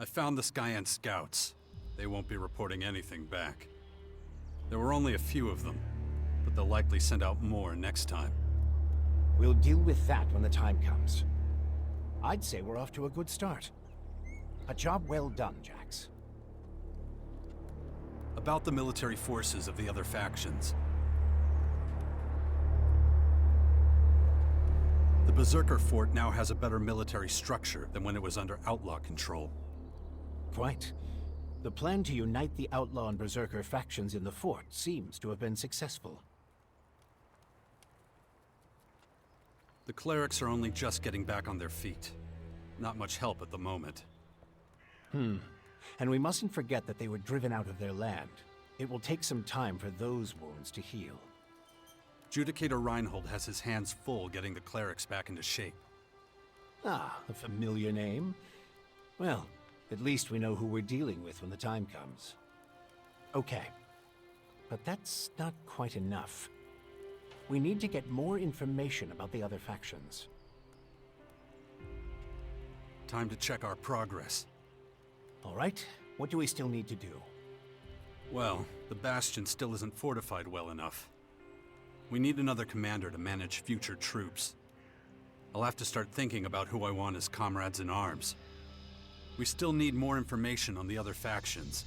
I found the Skyan scouts. They won't be reporting anything back. There were only a few of them, but they'll likely send out more next time. We'll deal with that when the time comes. I'd say we're off to a good start. A job well done, Jax. About the military forces of the other factions. The Berserker Fort now has a better military structure than when it was under Outlaw control. Quite. The plan to unite the Outlaw and Berserker factions in the fort seems to have been successful. The clerics are only just getting back on their feet. Not much help at the moment. And we mustn't forget that they were driven out of their land. It will take some time for those wounds to heal. Judicator Reinhold has his hands full getting the clerics back into shape. Ah, a familiar name. Well, at least we know who we're dealing with when the time comes. Okay. But that's not quite enough. We need to get more information about the other factions. Time to check our progress. All right, what do we still need to do? Well, the Bastion still isn't fortified well enough. We need another commander to manage future troops. I'll have to start thinking about who I want as comrades in arms. We still need more information on the other factions.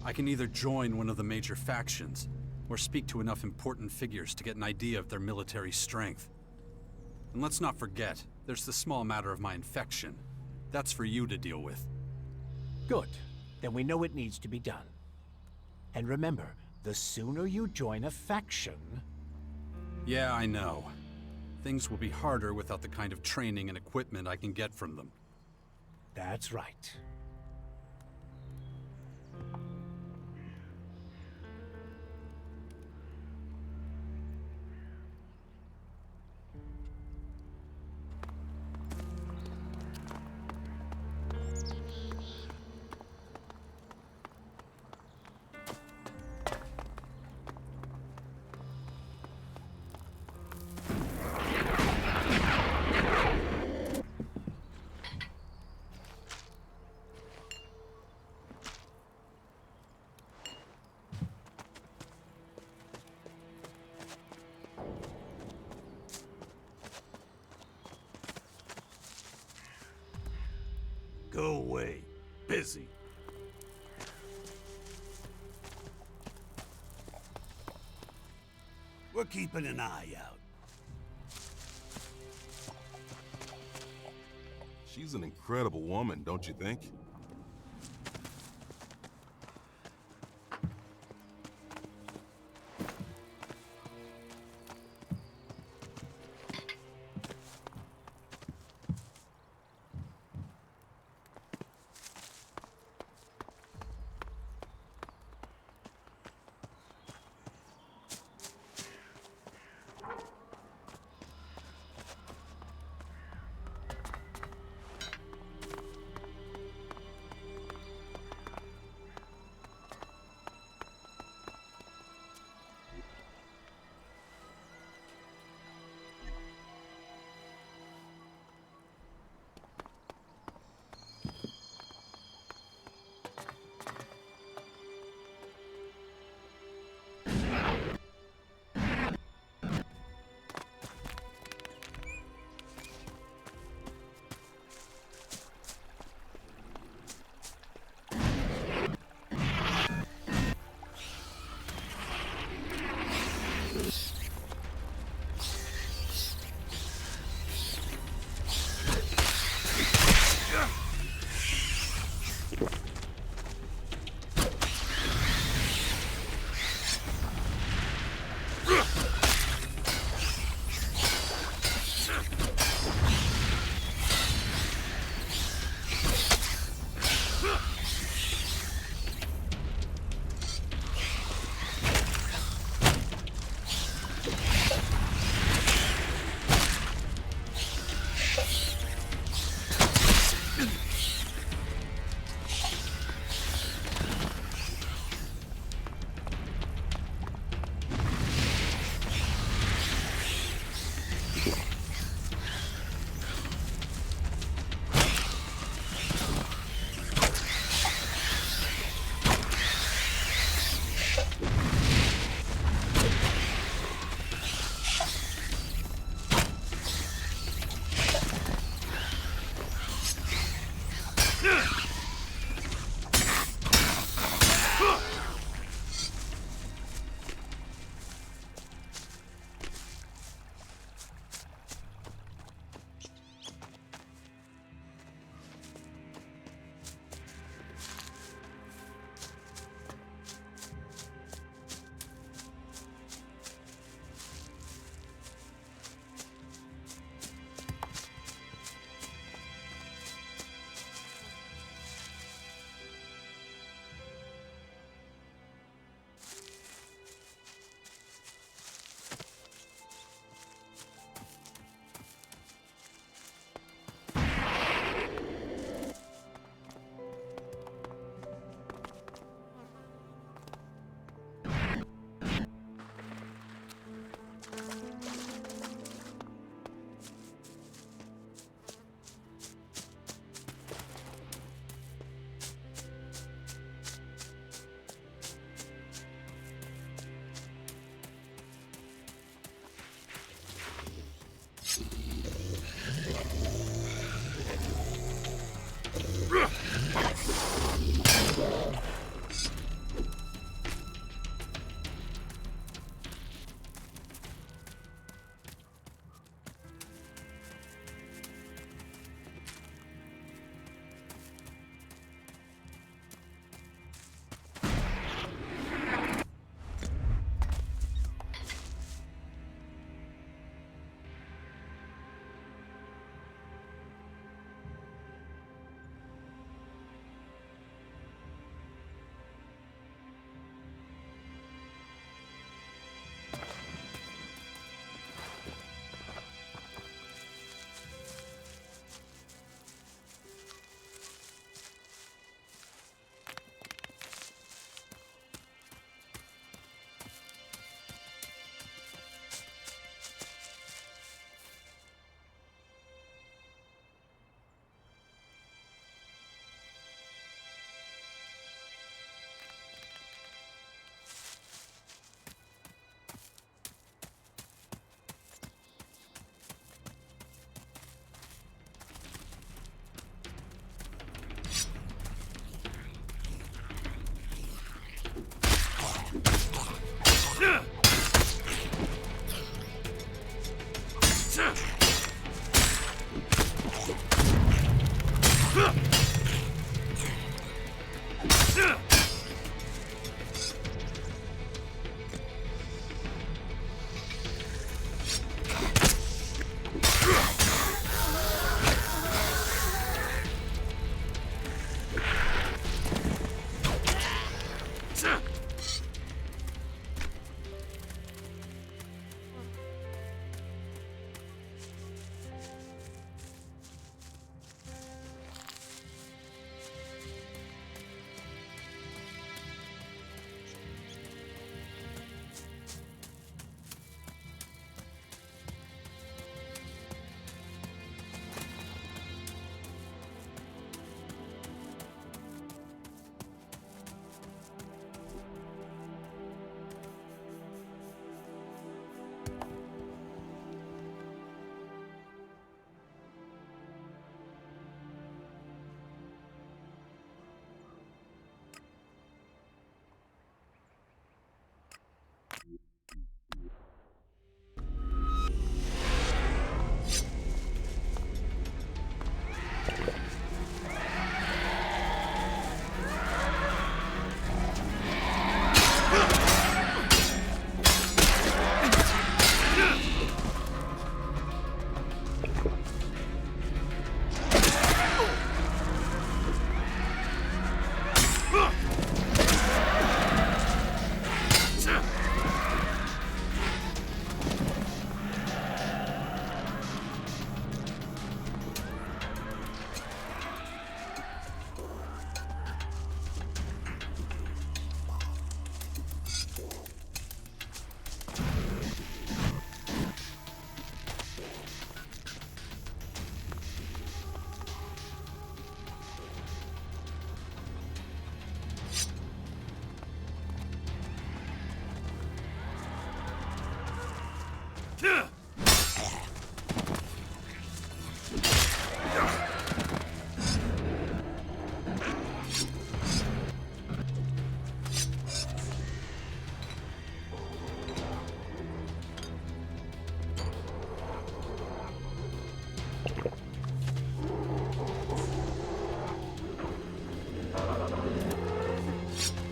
I can either join one of the major factions, or speak to enough important figures to get an idea of their military strength. And let's not forget, there's the small matter of my infection. That's for you to deal with. Good. Then we know it needs to be done. And remember, the sooner you join a faction... Yeah, I know. Things will be harder without the kind of training and equipment I can get from them. That's right. Go away. Busy. We're keeping an eye out. She's an incredible woman, don't you think?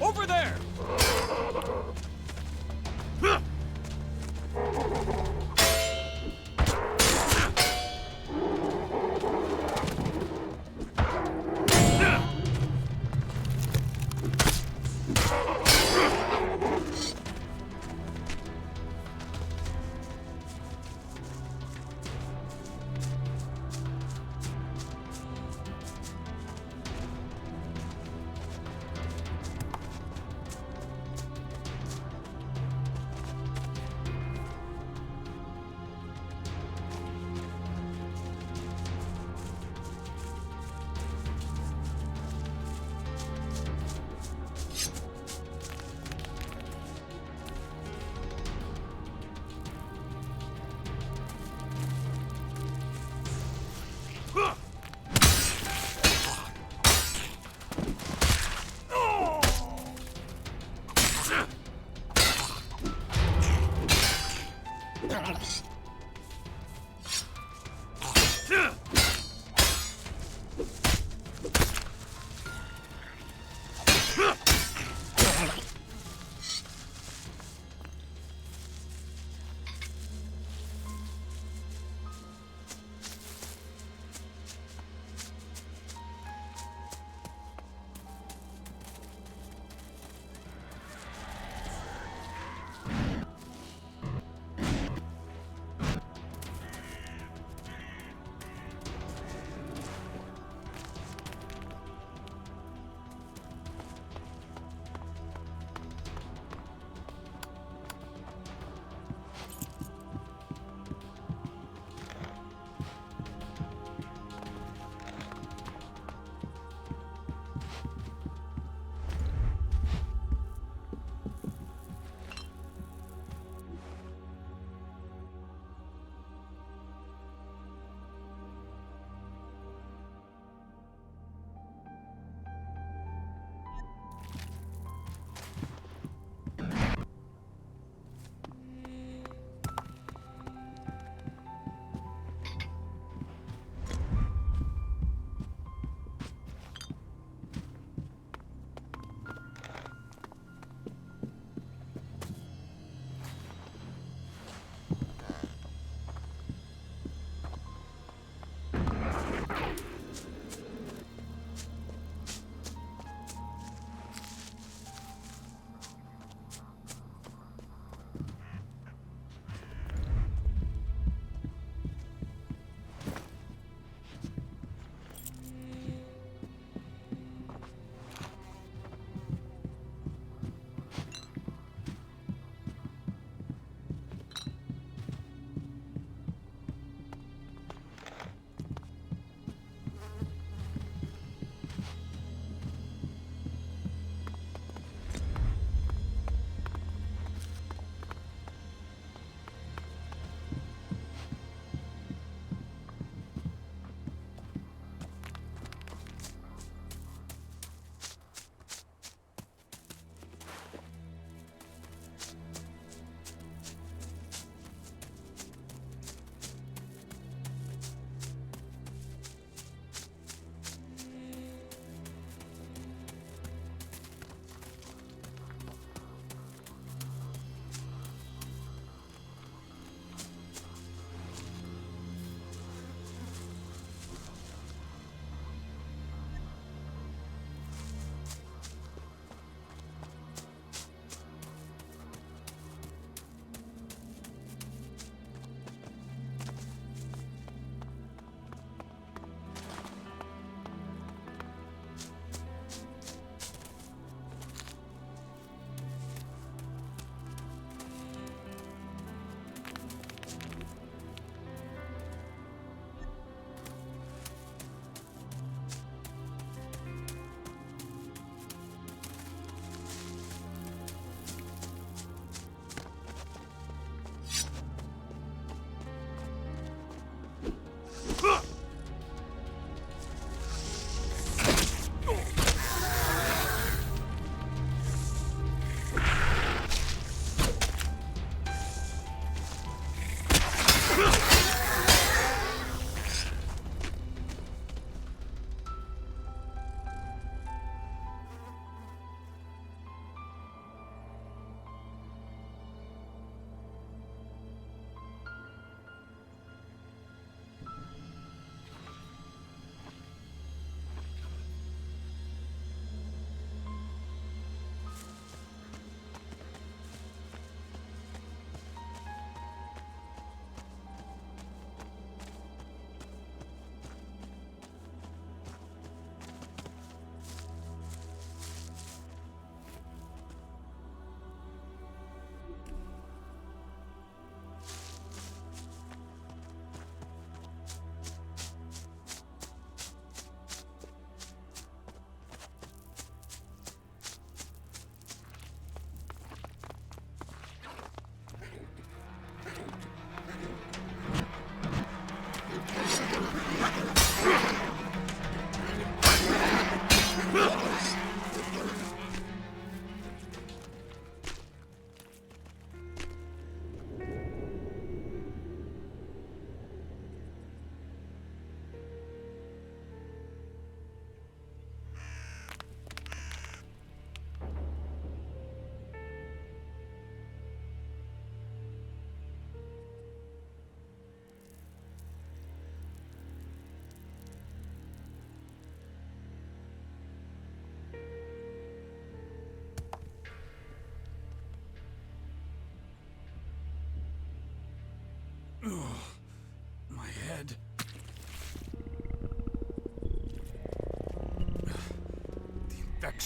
Over there!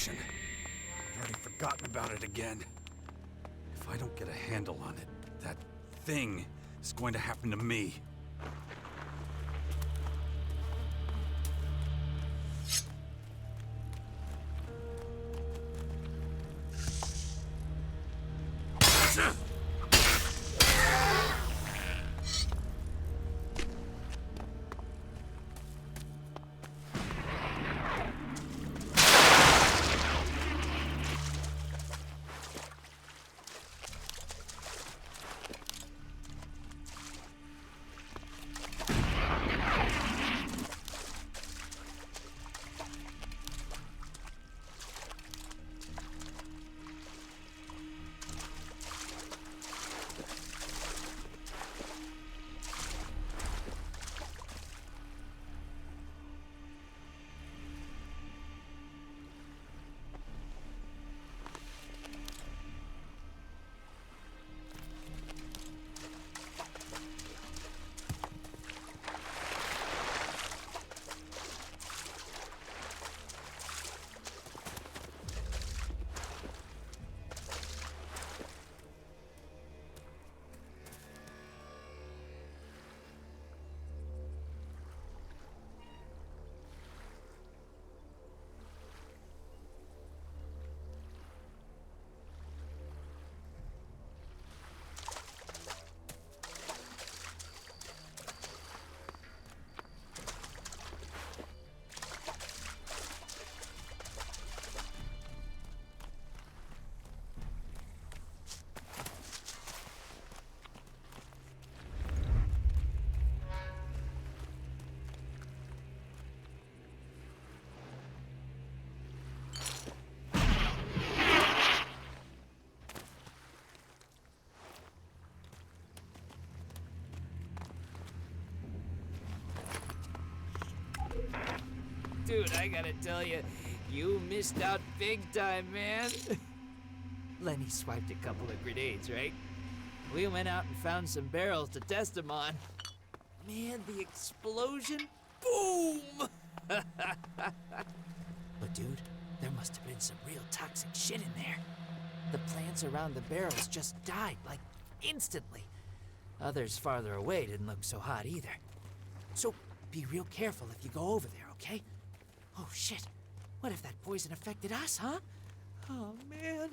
infection. I'd already forgotten about it again. If I don't get a handle on it, that thing is going to happen to me. Dude, I gotta tell you, you missed out big time, man. Lenny swiped a couple of grenades, right? We went out and found some barrels to test them on. Man, the explosion, boom! But dude, there must have been some real toxic shit in there. The plants around the barrels just died, like, instantly. Others farther away didn't look so hot either. So be real careful if you go over there, okay? Oh shit, what if that poison affected us, huh? Oh man.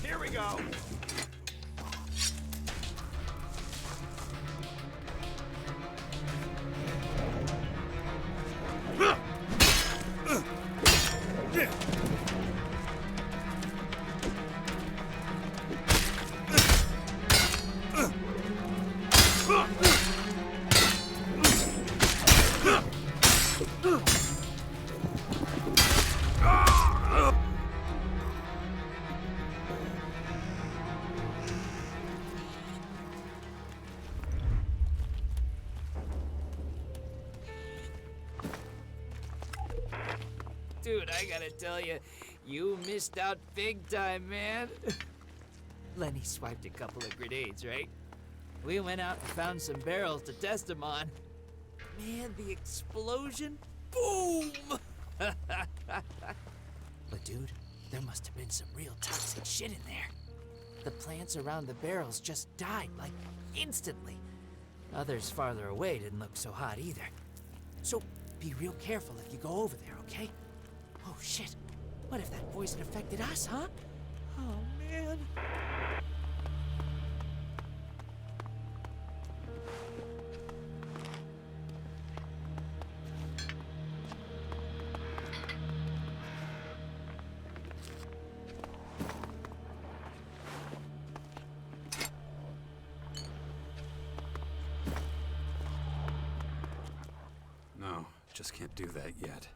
Here we go. Dude, I gotta tell you, you missed out big time, man. Lenny swiped a couple of grenades, right? We went out and found some barrels to test them on. Man, the explosion, boom! But dude, there must have been some real toxic shit in there. The plants around the barrels just died, like, instantly. Others farther away didn't look so hot either. So, be real careful if you go over there, okay? Oh shit, what if that poison affected us, huh? Oh man. No, just can't do that yet.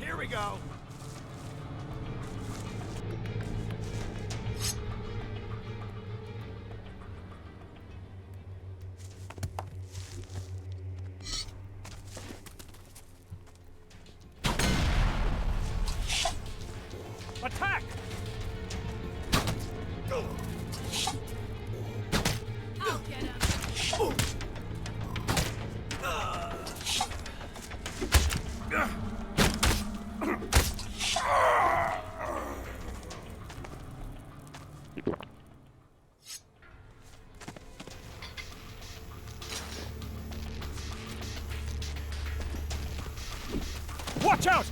Here we go. Attack! I'll get him. Watch out!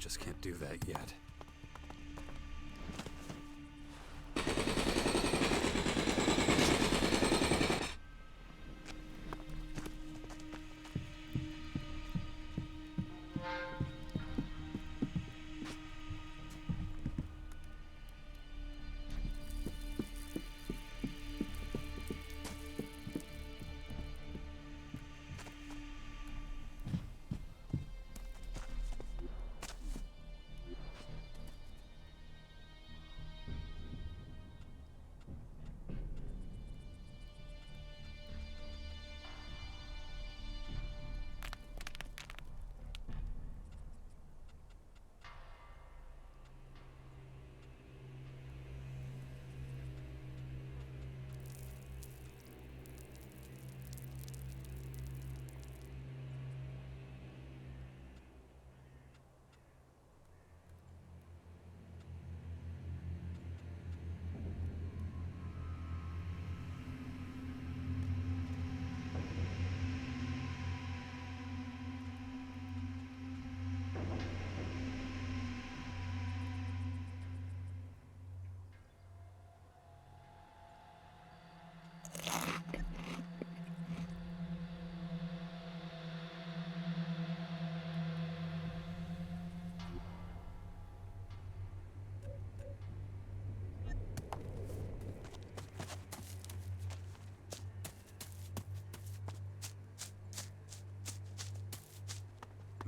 just can't do that yet.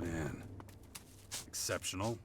Man. Exceptional.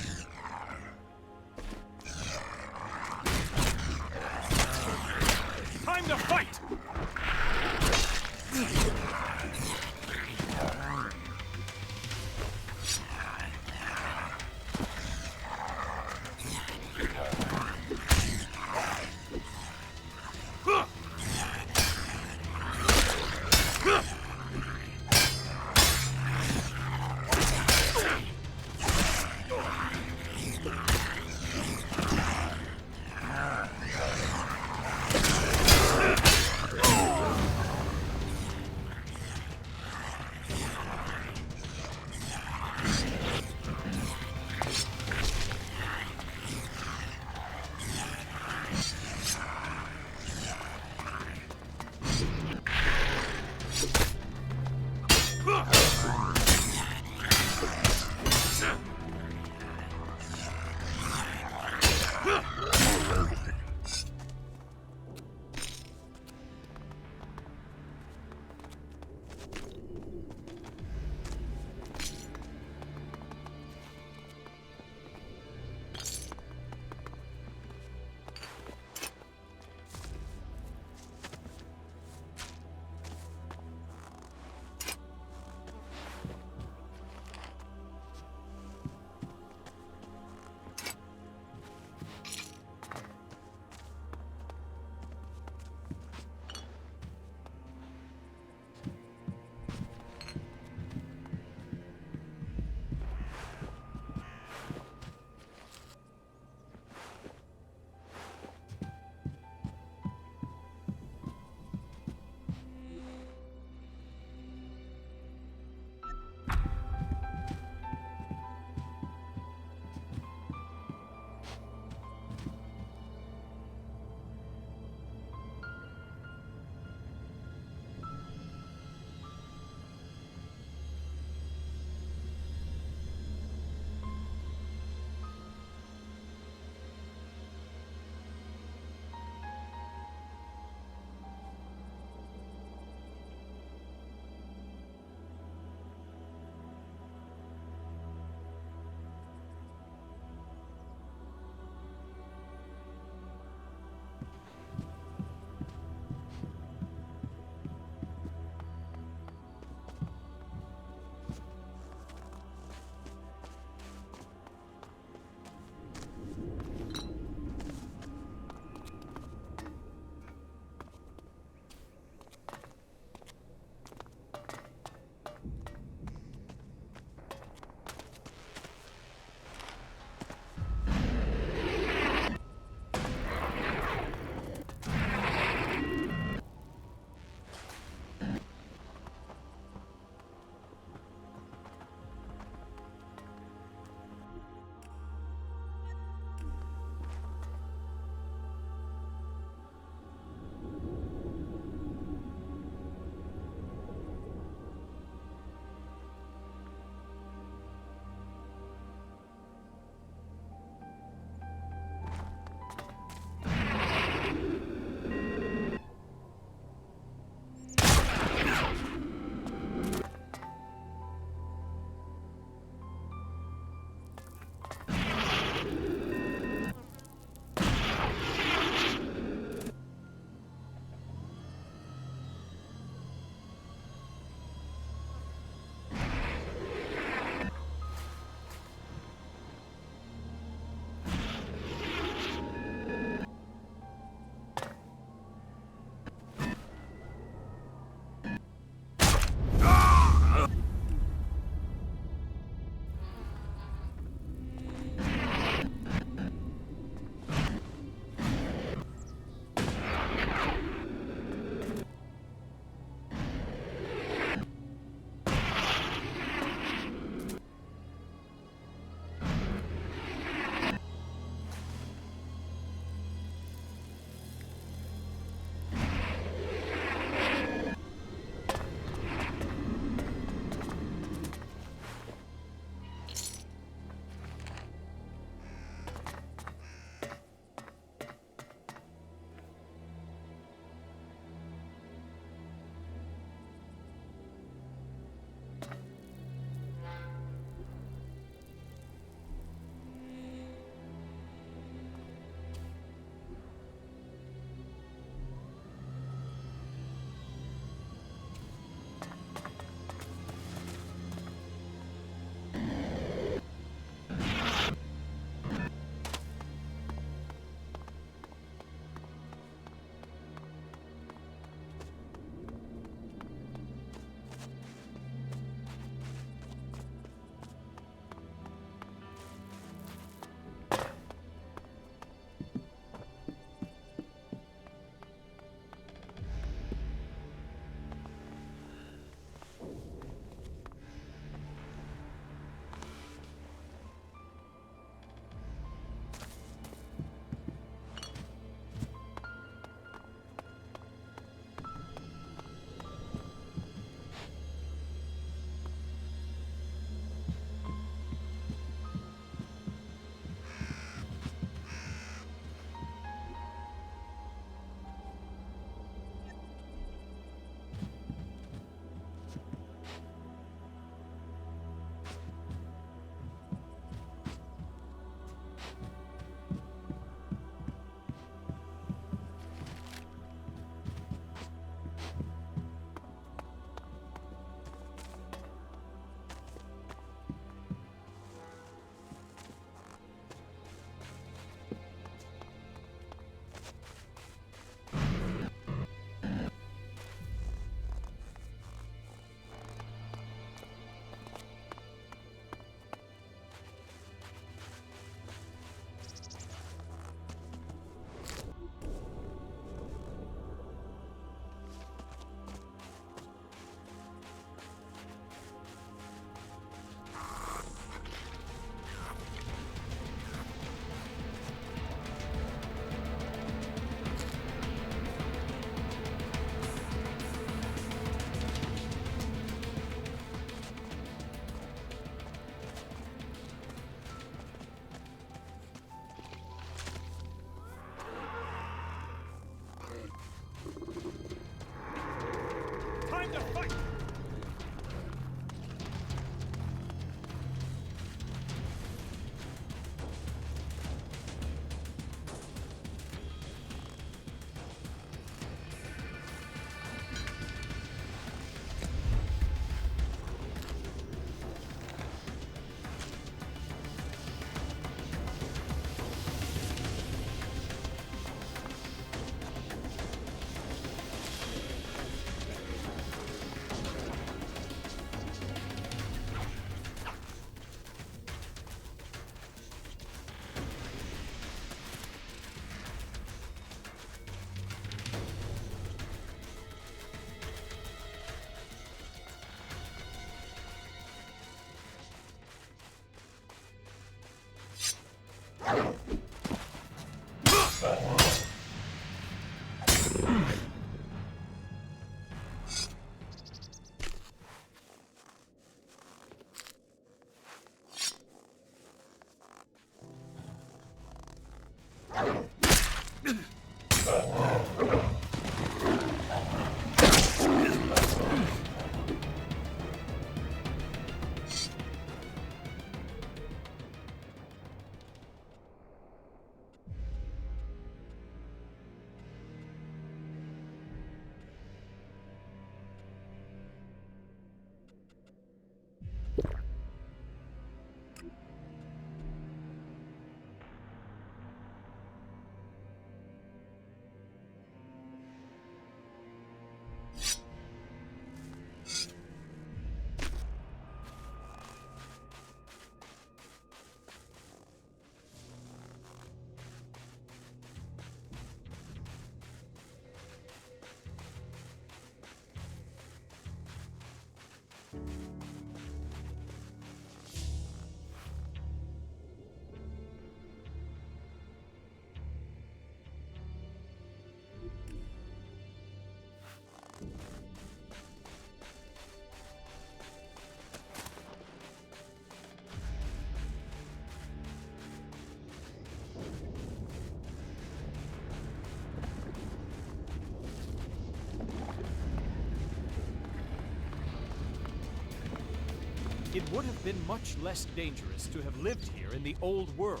It would have been much less dangerous to have lived here in the old world.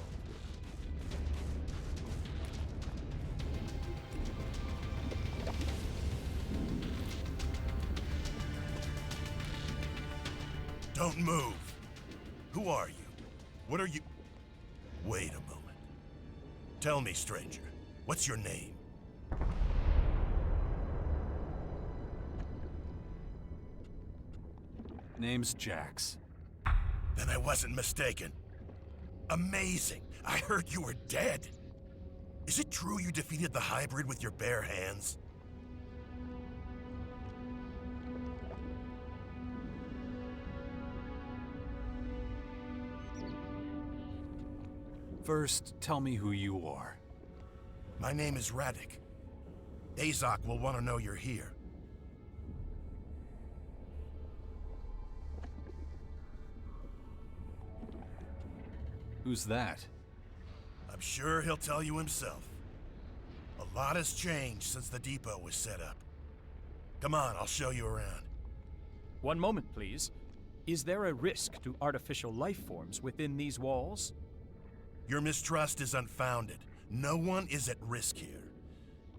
Don't move. Who are you? What are you... Wait a moment. Tell me, stranger, what's your name? Name's Jax. Then I wasn't mistaken. Amazing. I heard you were dead. Is it true you defeated the hybrid with your bare hands? First, tell me who you are. My name is Radek. Azok will want to know you're here. Who's that? I'm sure he'll tell you himself. A lot has changed since the depot was set up. Come on, I'll show you around. One moment, please. Is there a risk to artificial life forms within these walls? Your mistrust is unfounded. No one is at risk here.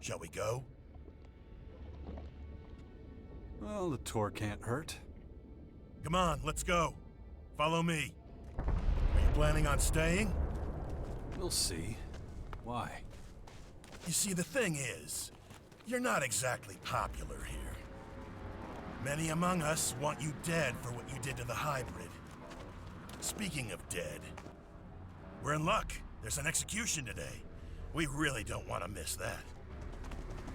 Shall we go? Well, the tour can't hurt. Come on, let's go. Follow me. Are you planning on staying? We'll see. Why? You see, the thing is, you're not exactly popular here. Many among us want you dead for what you did to the hybrid. Speaking of dead, we're in luck. There's an execution today. We really don't want to miss that.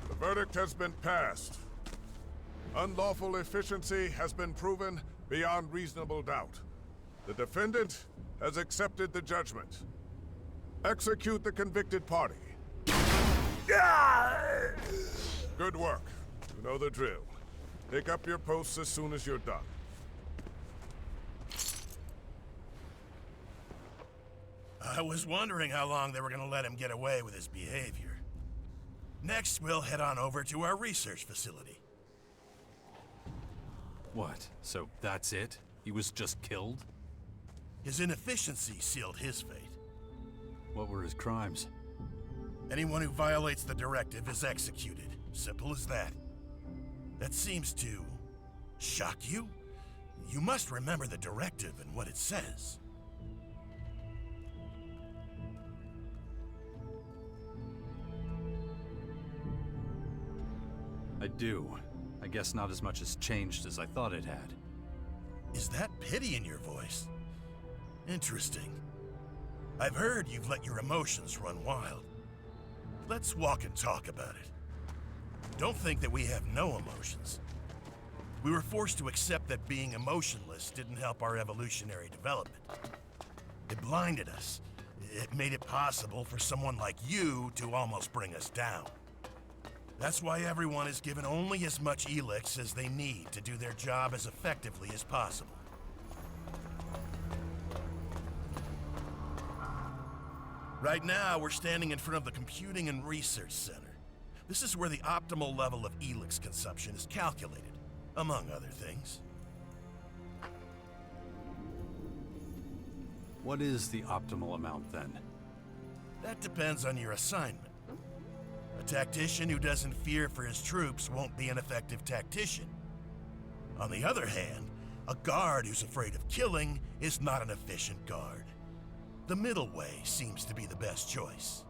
The verdict has been passed. Unlawful efficiency has been proven beyond reasonable doubt. The defendant has accepted the judgment. Execute the convicted party. Good work. You know the drill. Take up your posts as soon as you're done. I was wondering how long they were going to let him get away with his behavior. Next, we'll head on over to our research facility. What? So that's it? He was just killed? His inefficiency sealed his fate. What were his crimes? Anyone who violates the directive is executed. Simple as that. That seems to shock you? You must remember the directive and what it says. I do. I guess not as much has changed as I thought it had. Is that pity in your voice? Interesting. I've heard you've let your emotions run wild. Let's walk and talk about it. Don't think that we have no emotions. We were forced to accept that being emotionless didn't help our evolutionary development. It blinded us. it made it possible for someone like you to almost bring us down. That's why everyone is given only as much elex as they need to do their job as effectively as possible. Right now, we're standing in front of the Computing and Research Center. This is where the optimal level of elex consumption is calculated, among other things. What is the optimal amount, then? That depends on your assignment. A tactician who doesn't fear for his troops won't be an effective tactician. On the other hand, a guard who's afraid of killing is not an efficient guard. The middle way seems to be the best choice.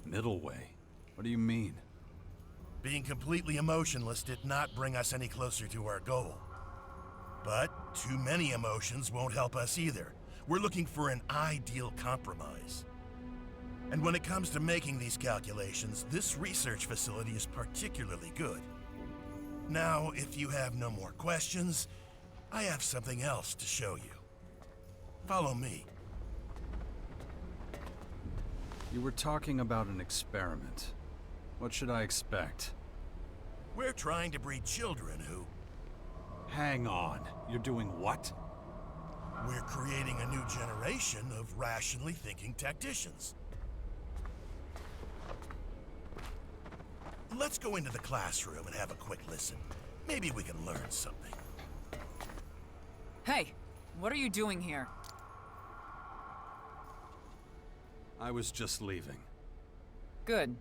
Middle way? What do you mean? Being completely emotionless did not bring us any closer to our goal. But too many emotions won't help us either. We're looking for an ideal compromise. And when it comes to making these calculations, this research facility is particularly good. Now, if you have no more questions, I have something else to show you. Follow me. You were talking about an experiment. What should I expect? We're trying to breed children who... Hang on. You're doing what? We're creating a new generation of rationally thinking tacticians. Let's go into the classroom and have a quick listen. Maybe we can learn something. Hey, what are you doing here? I was just leaving. Good.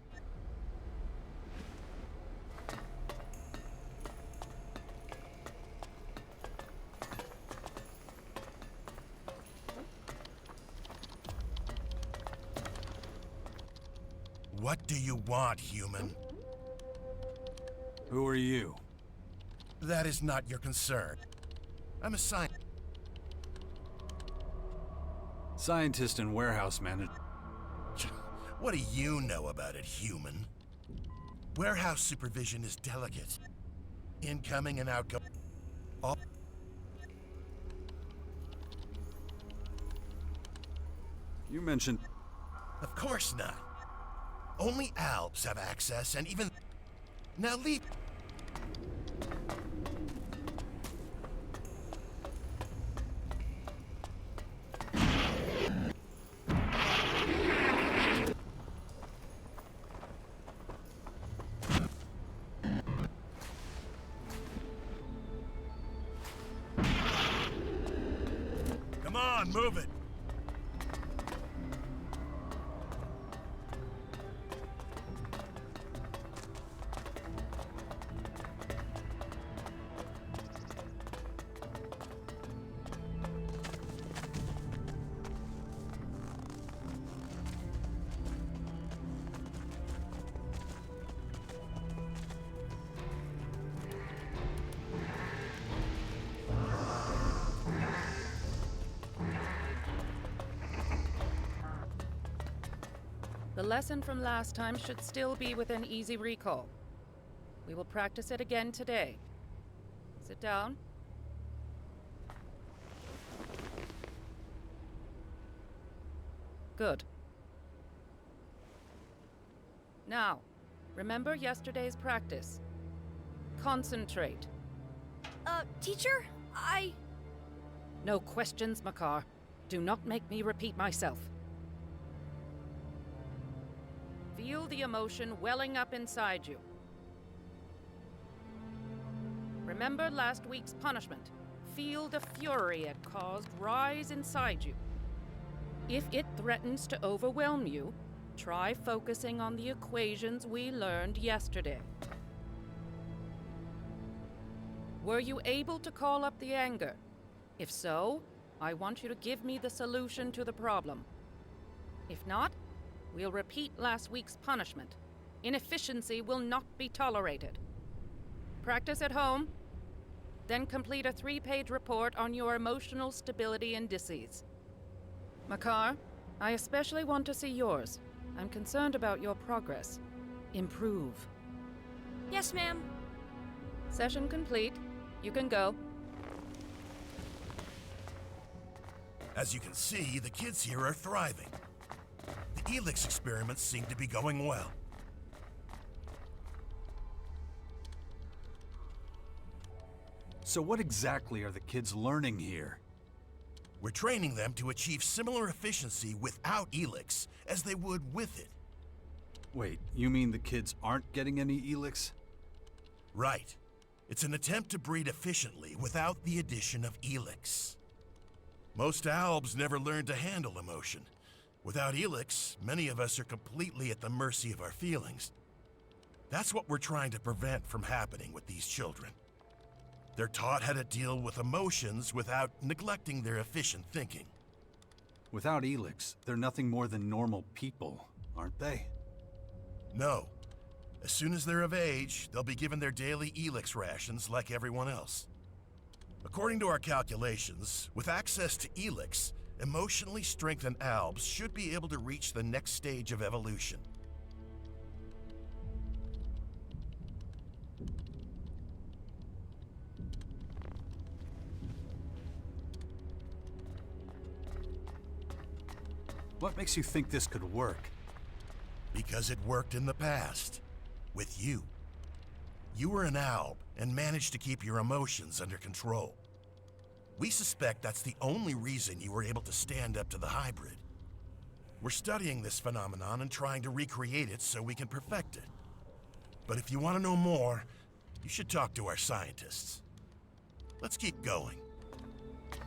What do you want, human? Who are you? That is not your concern. I'm a Scientist and warehouse manager. What do you know about it, human? Warehouse supervision is delicate. Incoming and outgoing. All... You mentioned... Of course not. Only Alps have access, and even... Now leave... Come on, move it! The lesson from last time should still be within easy recall. We will practice it again today. Sit down. Good. Now, remember yesterday's practice. Concentrate. Teacher, No questions, Makar. Do not make me repeat myself. Feel the emotion welling up inside you. Remember last week's punishment. Feel the fury it caused rise inside you. If it threatens to overwhelm you, try focusing on the equations we learned yesterday. Were you able to call up the anger? If so, I want you to give me the solution to the problem. If not, we'll repeat last week's punishment. Inefficiency will not be tolerated. Practice at home, then complete a 3-page report on your emotional stability indices. Makar, I especially want to see yours. I'm concerned about your progress. Improve. yes, ma'am. Session complete. You can go. As you can see, the kids here are thriving. The elex experiments seem to be going well. So what exactly are the kids learning here? We're training them to achieve similar efficiency without elex as they would with it. Wait, you mean the kids aren't getting any elex? Right. It's an attempt to breed efficiently without the addition of elex. Most albs never learn to handle emotion. Without elex, many of us are completely at the mercy of our feelings. That's what we're trying to prevent from happening with these children. They're taught how to deal with emotions without neglecting their efficient thinking. Without elex, they're nothing more than normal people, aren't they? No. As soon as they're of age, they'll be given their daily elex rations like everyone else. According to our calculations, with access to elex, emotionally strengthened albs should be able to reach the next stage of evolution. What makes you think this could work? Because it worked in the past. With you. You were an alb and managed to keep your emotions under control. We suspect that's the only reason you were able to stand up to the hybrid. We're studying this phenomenon and trying to recreate it so we can perfect it. But if you want to know more, you should talk to our scientists. Let's keep going.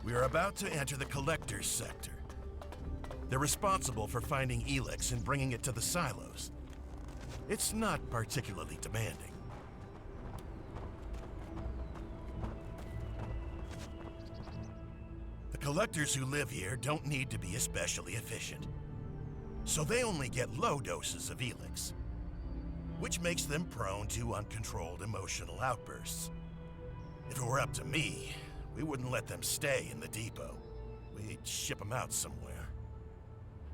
We are about to enter the collector's sector. They're responsible for finding elex and bringing it to the silos. It's not particularly demanding. The collectors who live here don't need to be especially efficient. So they only get low doses of elex, which makes them prone to uncontrolled emotional outbursts. If it were up to me, we wouldn't let them stay in the depot. We'd ship them out somewhere.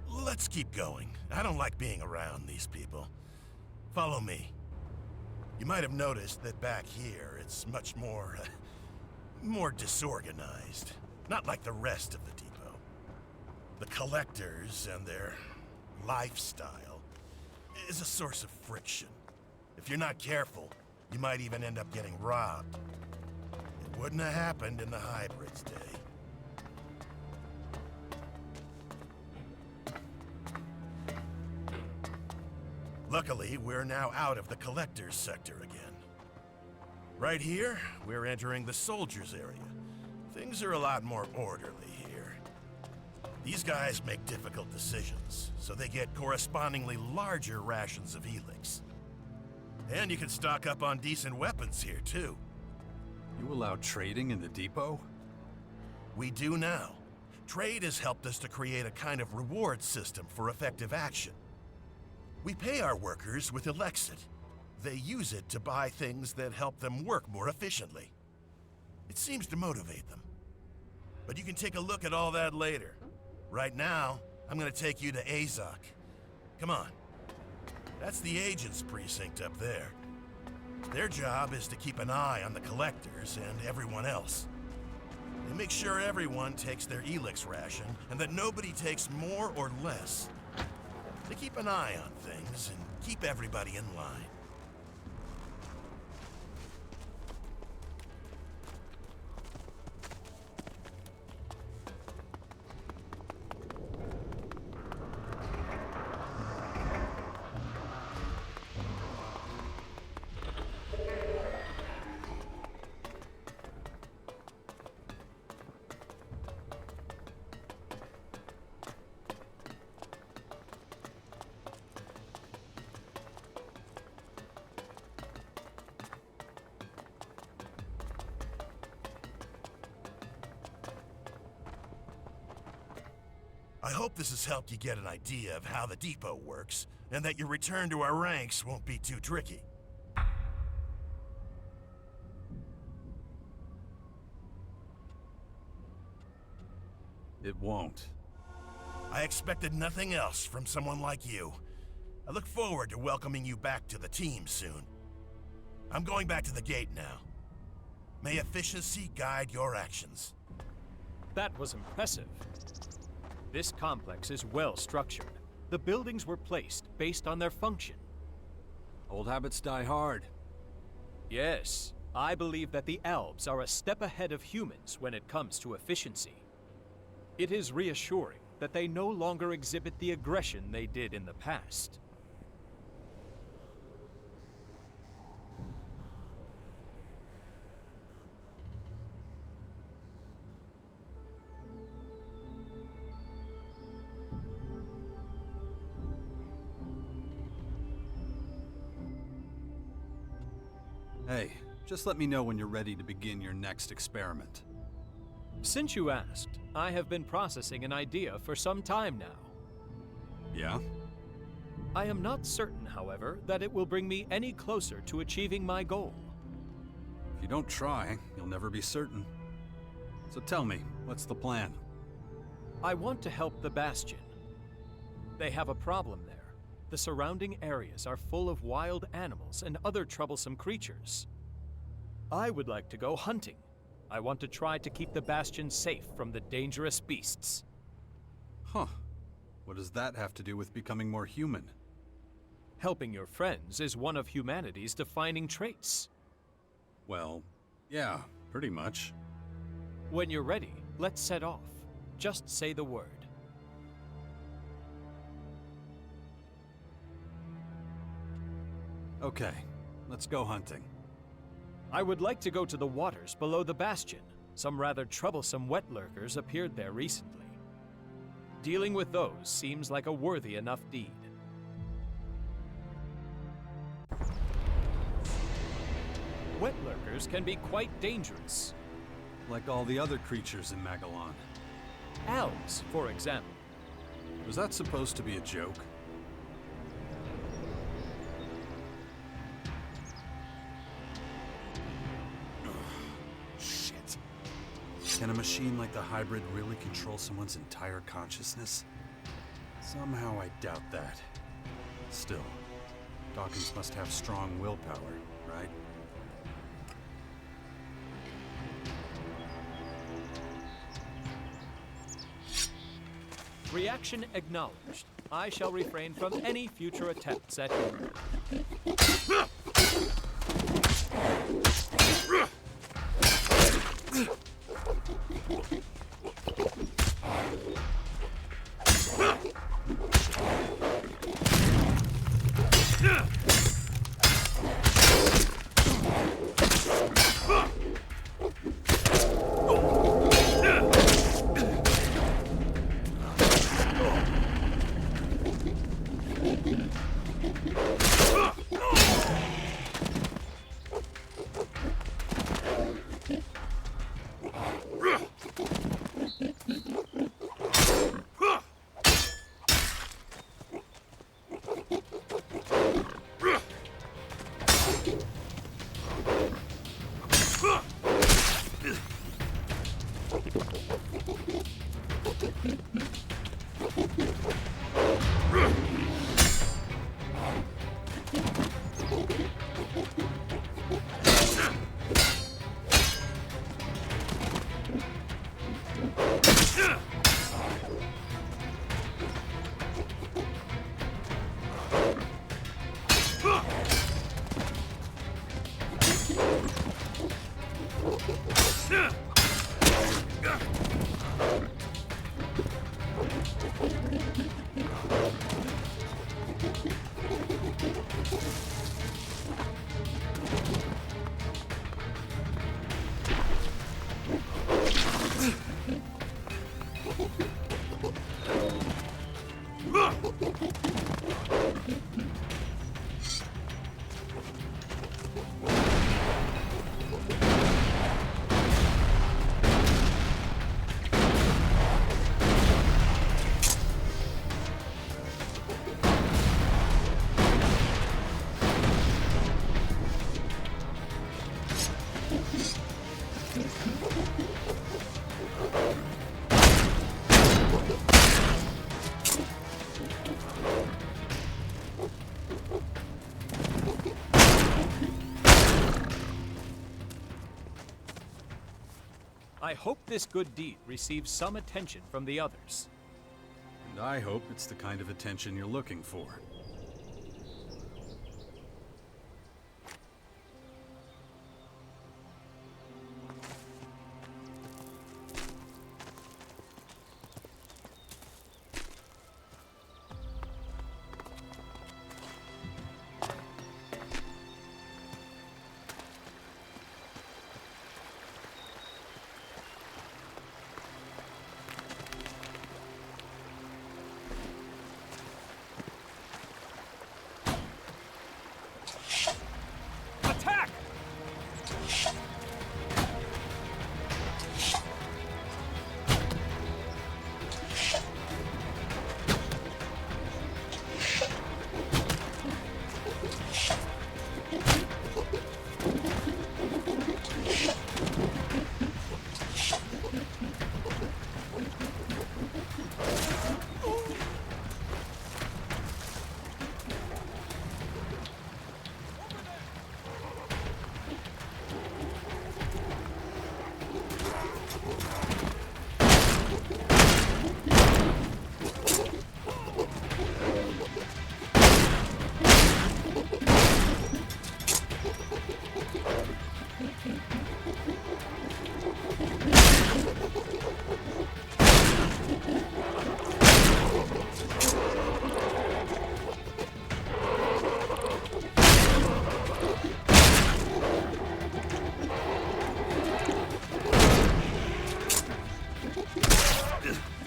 Let's keep going. I don't like being around these people. Follow me. You might have noticed that back here, it's much more disorganized. Not like the rest of the depot. The collectors and their lifestyle is a source of friction. If you're not careful, you might even end up getting robbed. It wouldn't have happened in the hybrids' day. Luckily, we're now out of the collector's sector again. Right here, we're entering the soldiers' area. Things are a lot more orderly here. These guys make difficult decisions, so they get correspondingly larger rations of elex. And you can stock up on decent weapons here, too. You allow trading in the depot? We do now. Trade has helped us to create a kind of reward system for effective action. We pay our workers with elexit. They use it to buy things that help them work more efficiently. It seems to motivate them. But you can take a look at all that later. Right now, I'm gonna take you to Azok. Come on. That's the agent's precinct up there. Their job is to keep an eye on the collectors and everyone else. They make sure everyone takes their elex ration and that nobody takes more or less. They keep an eye on things and keep everybody in line. I hope this has helped you get an idea of how the depot works, and that your return to our ranks won't be too tricky. It won't. I expected nothing else from someone like you. I look forward to welcoming you back to the team soon. I'm going back to the gate now. May efficiency guide your actions. That was impressive. This complex is well structured. The buildings were placed based on their function. Old habits die hard. Yes, I believe that the elves are a step ahead of humans when it comes to efficiency. It is reassuring that they no longer exhibit the aggression they did in the past. Hey, just let me know when you're ready to begin your next experiment. Since you asked, I have been processing an idea for some time now. Yeah? I am not certain, however, that it will bring me any closer to achieving my goal. If you don't try, you'll never be certain. So tell me, what's the plan? I want to help the Bastion. They have a problem there. The surrounding areas are full of wild animals and other troublesome creatures. I would like to go hunting. I want to try to keep the Bastion safe from the dangerous beasts. Huh. What does that have to do with becoming more human? Helping your friends is one of humanity's defining traits. Well, yeah, pretty much. When you're ready, let's set off. Just say the word. Okay, let's go hunting. I would like to go to the waters below the Bastion. Some rather troublesome wet lurkers appeared there recently. Dealing with those seems like a worthy enough deed. Wet lurkers can be quite dangerous. Like all the other creatures in Magellan. Elves, for example. Was that supposed to be a joke? Shit. Can a machine like the hybrid really control someone's entire consciousness? Somehow I doubt that. Still, Dawkins must have strong willpower, right? Reaction acknowledged. I shall refrain from any future attempts at humor. I hope this good deed receives some attention from the others. And I hope it's the kind of attention you're looking for. Attack!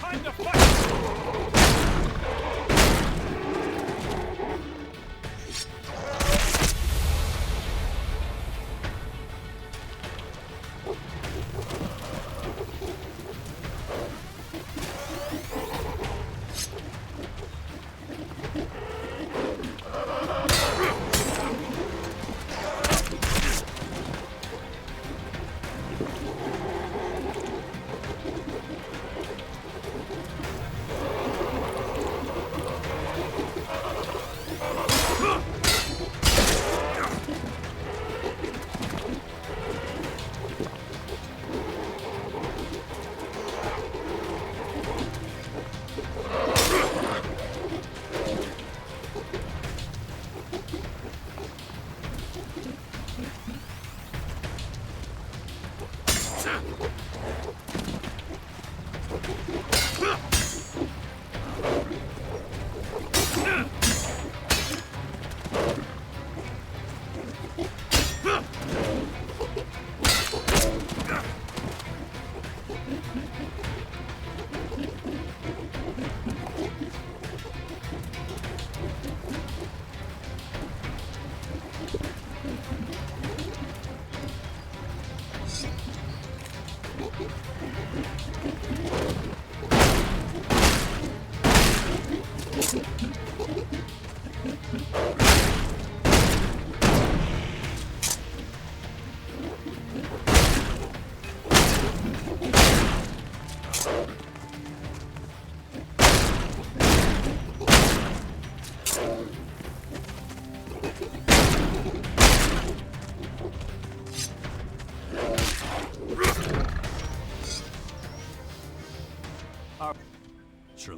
Time to fight! Sure.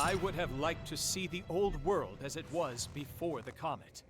I would have liked to see the old world as it was before the comet.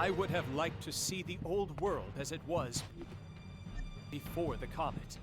I would have liked to see the old world as it was before the comet.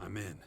I'm in.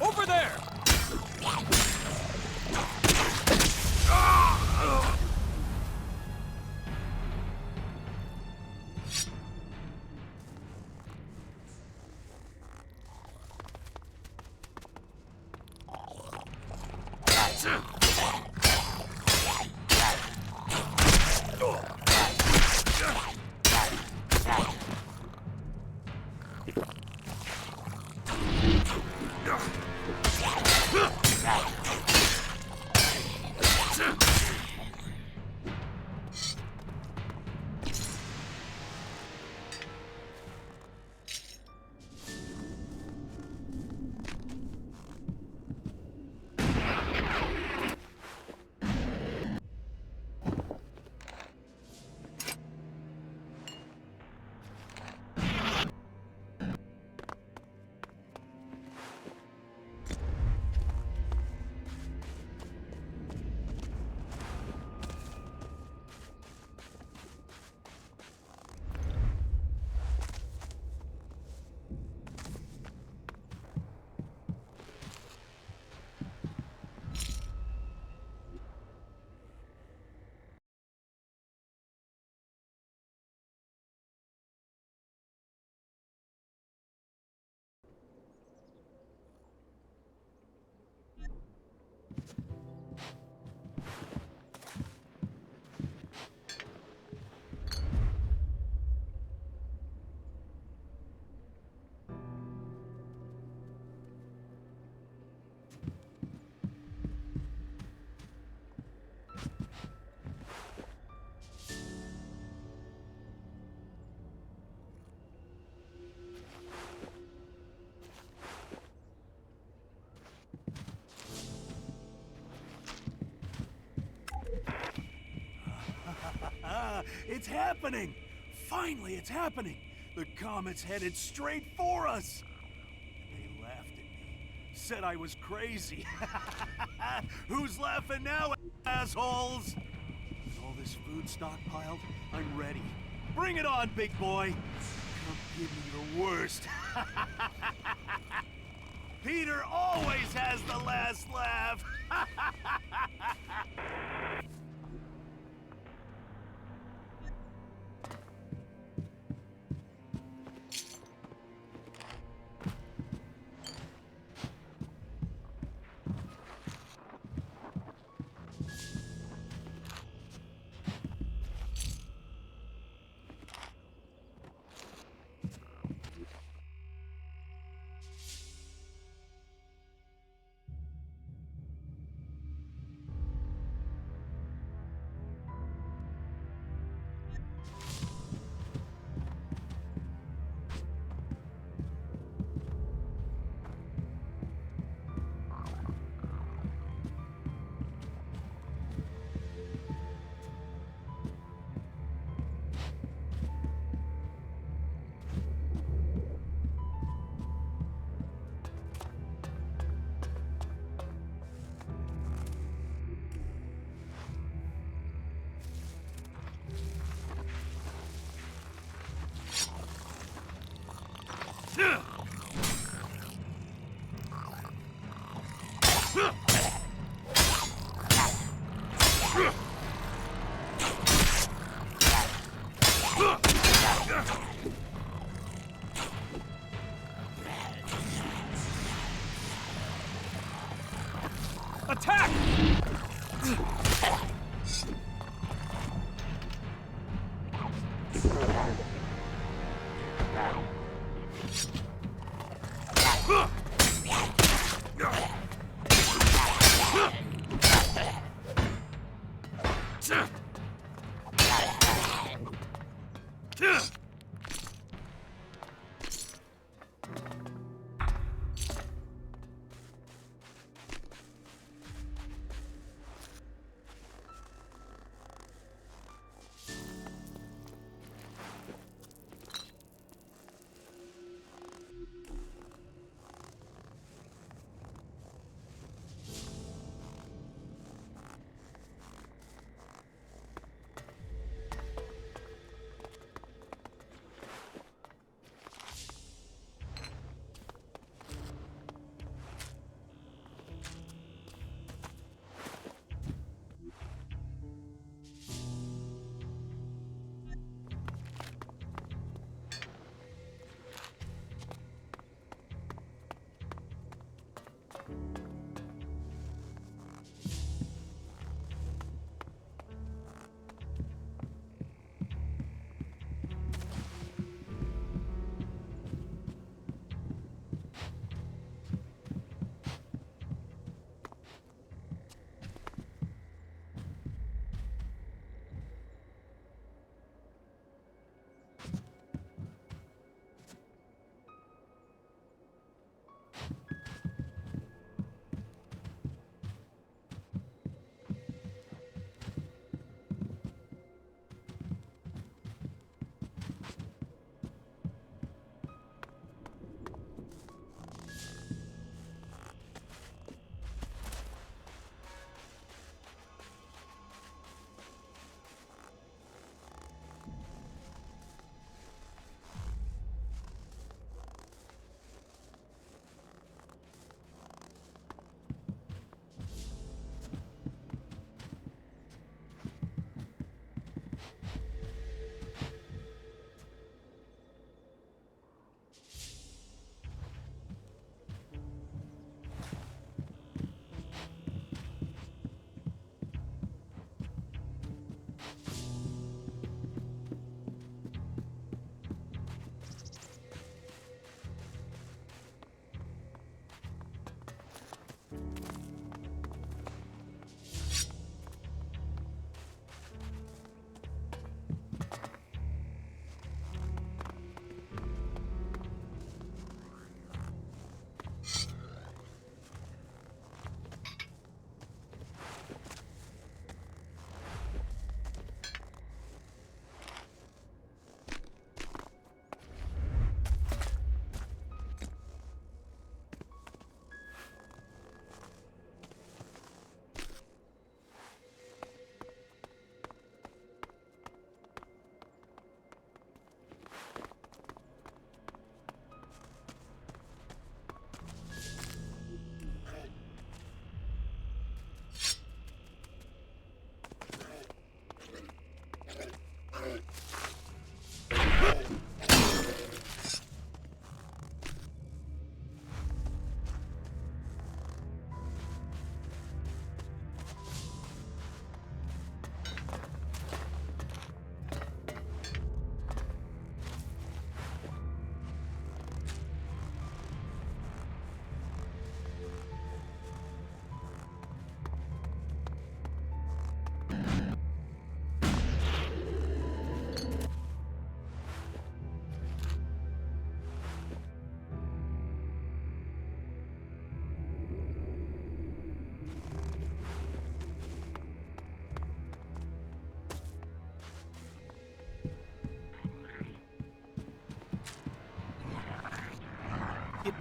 Over there! It's happening! Finally, it's happening! The comet's headed straight for us! They laughed at me, said I was crazy. Who's laughing now, assholes? With all this food stockpiled, I'm ready. Bring it on, big boy! Come give me your worst. Peter always has the last laugh! Attack!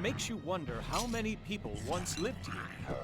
makes you wonder how many people once lived here.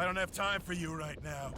I don't have time for you right now.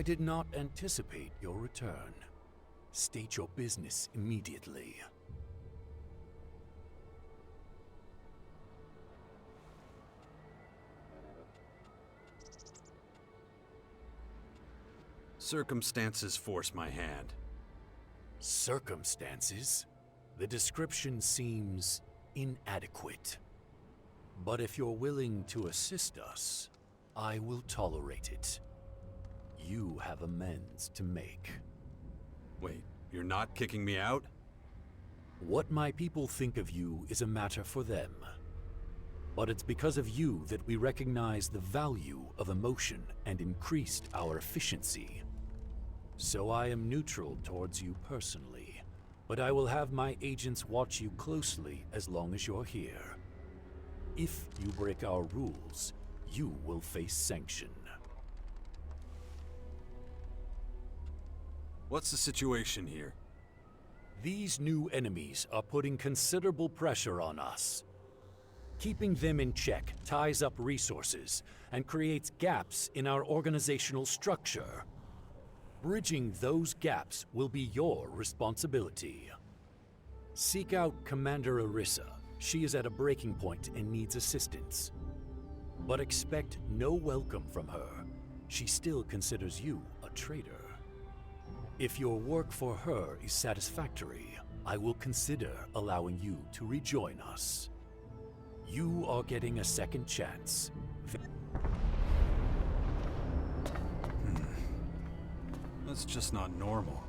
I did not anticipate your return. State your business immediately. Circumstances force my hand. Circumstances? The description seems inadequate. But if you're willing to assist us, I will tolerate it. You have amends to make. Wait, you're not kicking me out? What my people think of you is a matter for them. But it's because of you that we recognize the value of emotion and increased our efficiency. So I am neutral towards you personally, but I will have my agents watch you closely as long as you're here. If you break our rules, you will face sanction. What's the situation here? These new enemies are putting considerable pressure on us. Keeping them in check ties up resources and creates gaps in our organizational structure. Bridging those gaps will be your responsibility. Seek out Commander Arissa. She is at a breaking point and needs assistance. But expect no welcome from her. She still considers you a traitor. If your work for her is satisfactory, I will consider allowing you to rejoin us. You are getting a second chance. That's just not normal.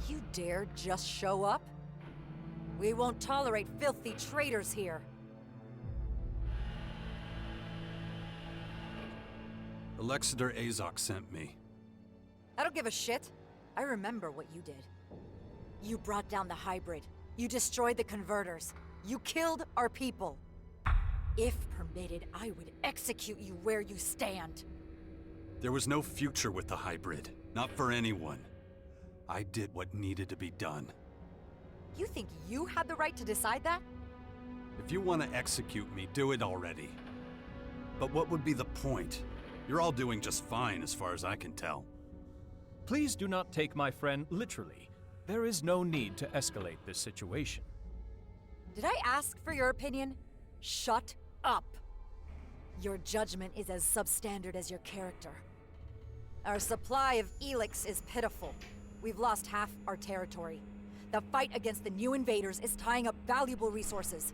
You dare just show up? We won't tolerate filthy traitors here. Alexander Azok sent me. I don't give a shit. I remember what you did. You brought down the hybrid. You destroyed the converters. You killed our people. If permitted, I would execute you where you stand. There was no future with the hybrid. Not for anyone. I did what needed to be done. You think you had the right to decide that? If you want to execute me, do it already. But what would be the point? You're all doing just fine as far as I can tell. Please do not take my friend literally. There is no need to escalate this situation. Did I ask for your opinion? Shut up. Your judgment is as substandard as your character. Our supply of elex is pitiful. We've lost half our territory. The fight against the new invaders is tying up valuable resources.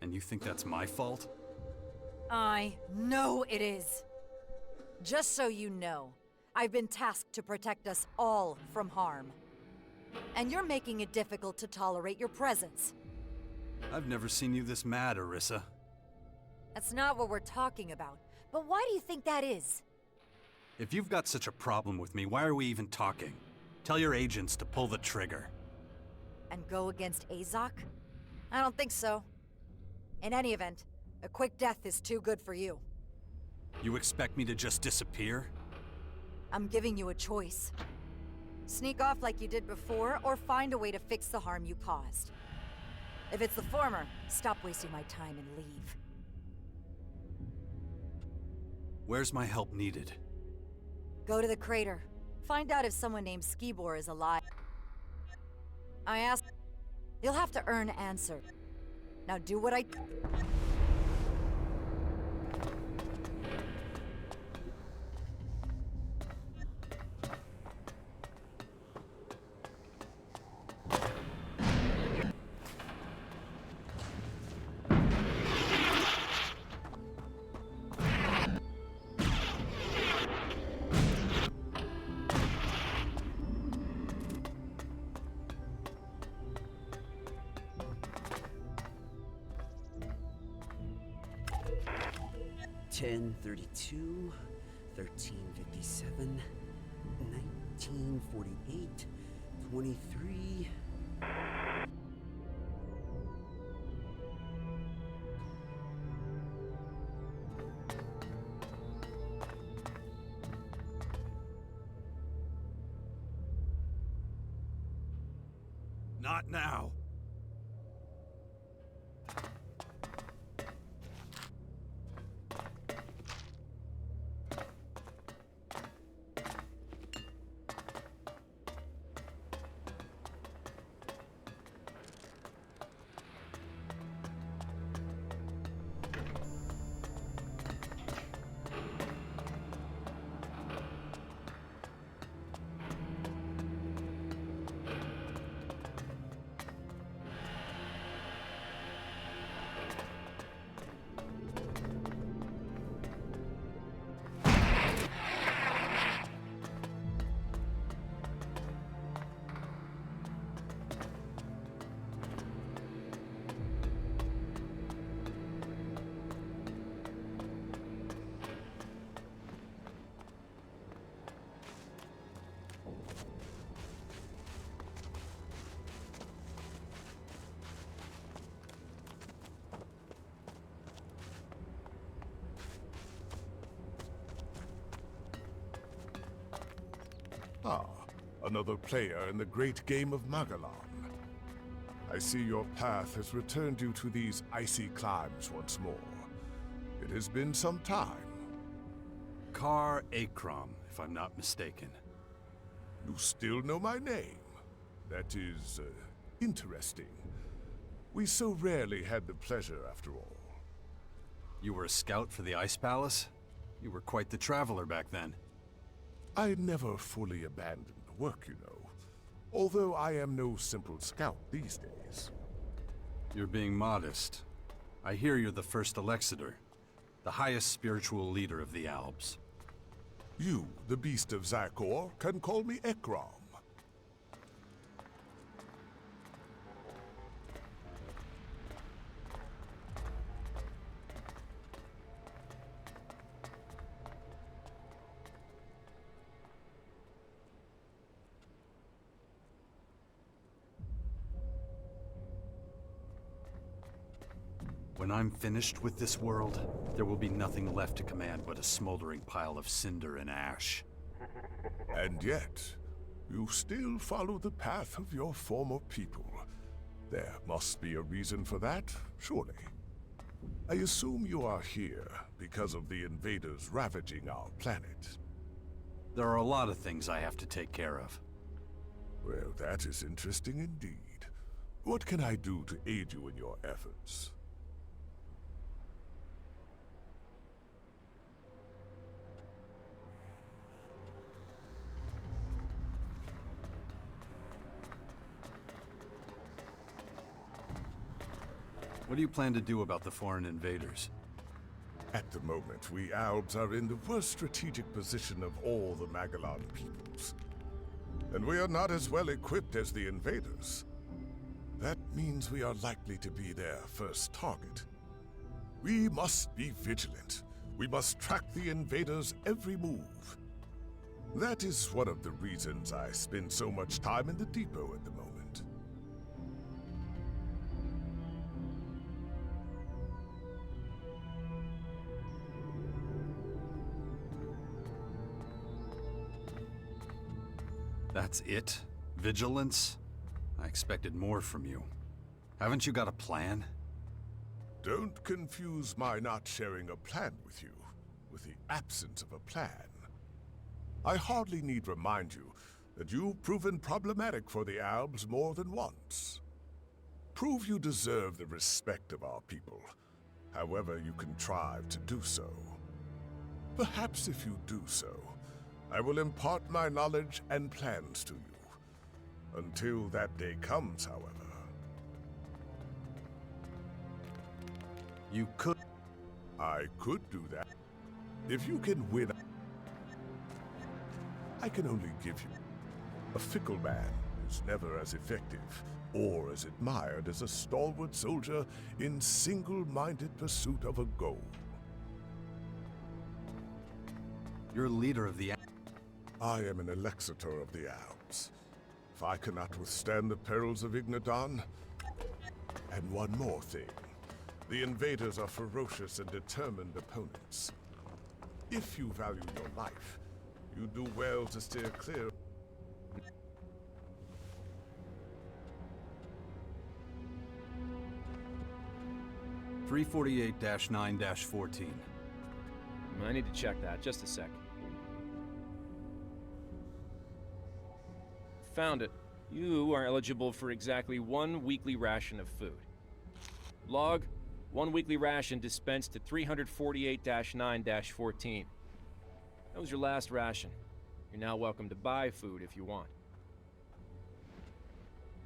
And you think that's my fault? I know it is. Just so you know, I've been tasked to protect us all from harm. And you're making it difficult to tolerate your presence. I've never seen you this mad, Arissa. That's not what we're talking about. But why do you think that is? If you've got such a problem with me, why are we even talking? Tell your agents to pull the trigger. And go against Azok? I don't think so. In any event, a quick death is too good for you. You expect me to just disappear? I'm giving you a choice. Sneak off like you did before, or find a way to fix the harm you caused. If it's the former, stop wasting my time and leave. Where's my help needed? Go to the crater. Find out if someone named Skibor is alive. I asked... You'll have to earn answer. Now do what I... 1032, 1357, 1948, 23. Not now. Ah, another player in the great game of Magellan. I see your path has returned you to these icy climes once more. It has been some time. Kar Akram, if I'm not mistaken. You still know my name. That is, interesting. We so rarely had the pleasure, after all. You were a scout for the Ice Palace? You were quite the traveler back then. I never fully abandoned the work, you know. Although I am no simple scout these days. You're being modest. I hear you're the first Elexiter, the highest spiritual leader of the Alps. You, the beast of Zakor, can call me Ekram. When I'm finished with this world, there will be nothing left to command but a smoldering pile of cinder and ash. And yet, you still follow the path of your former people. There must be a reason for that, surely. I assume you are here because of the invaders ravaging our planet. There are a lot of things I have to take care of. Well, that is interesting indeed. What can I do to aid you in your efforts? What do you plan to do about the foreign invaders? At the moment, we Albs are in the worst strategic position of all the Magellan peoples. And we are not as well equipped as the invaders. That means we are likely to be their first target. We must be vigilant. We must track the invaders' every move. That is one of the reasons I spend so much time in the depot at the moment. That's it? Vigilance? I expected more from you. Haven't you got a plan? Don't confuse my not sharing a plan with you with the absence of a plan. I hardly need remind you that you've proven problematic for the Albs more than once. Prove you deserve the respect of our people, however you contrive to do so. Perhaps if you do so, I will impart my knowledge and plans to you. Until that day comes, however. You could... I could do that. If you can win... I can only give you. A fickle man is never as effective or as admired as a stalwart soldier in single-minded pursuit of a goal. You're leader of the... I am an elexitor of the Alps. If I cannot withstand the perils of Ignadon... And one more thing. The invaders are ferocious and determined opponents. If you value your life, you do well to steer clear. .348-9-14. I need to check that. Just a sec. Found it. You are eligible for exactly 1 weekly ration of food. Log, 1 weekly ration dispensed to 348-9-14. That was your last ration. You're now welcome to buy food if you want.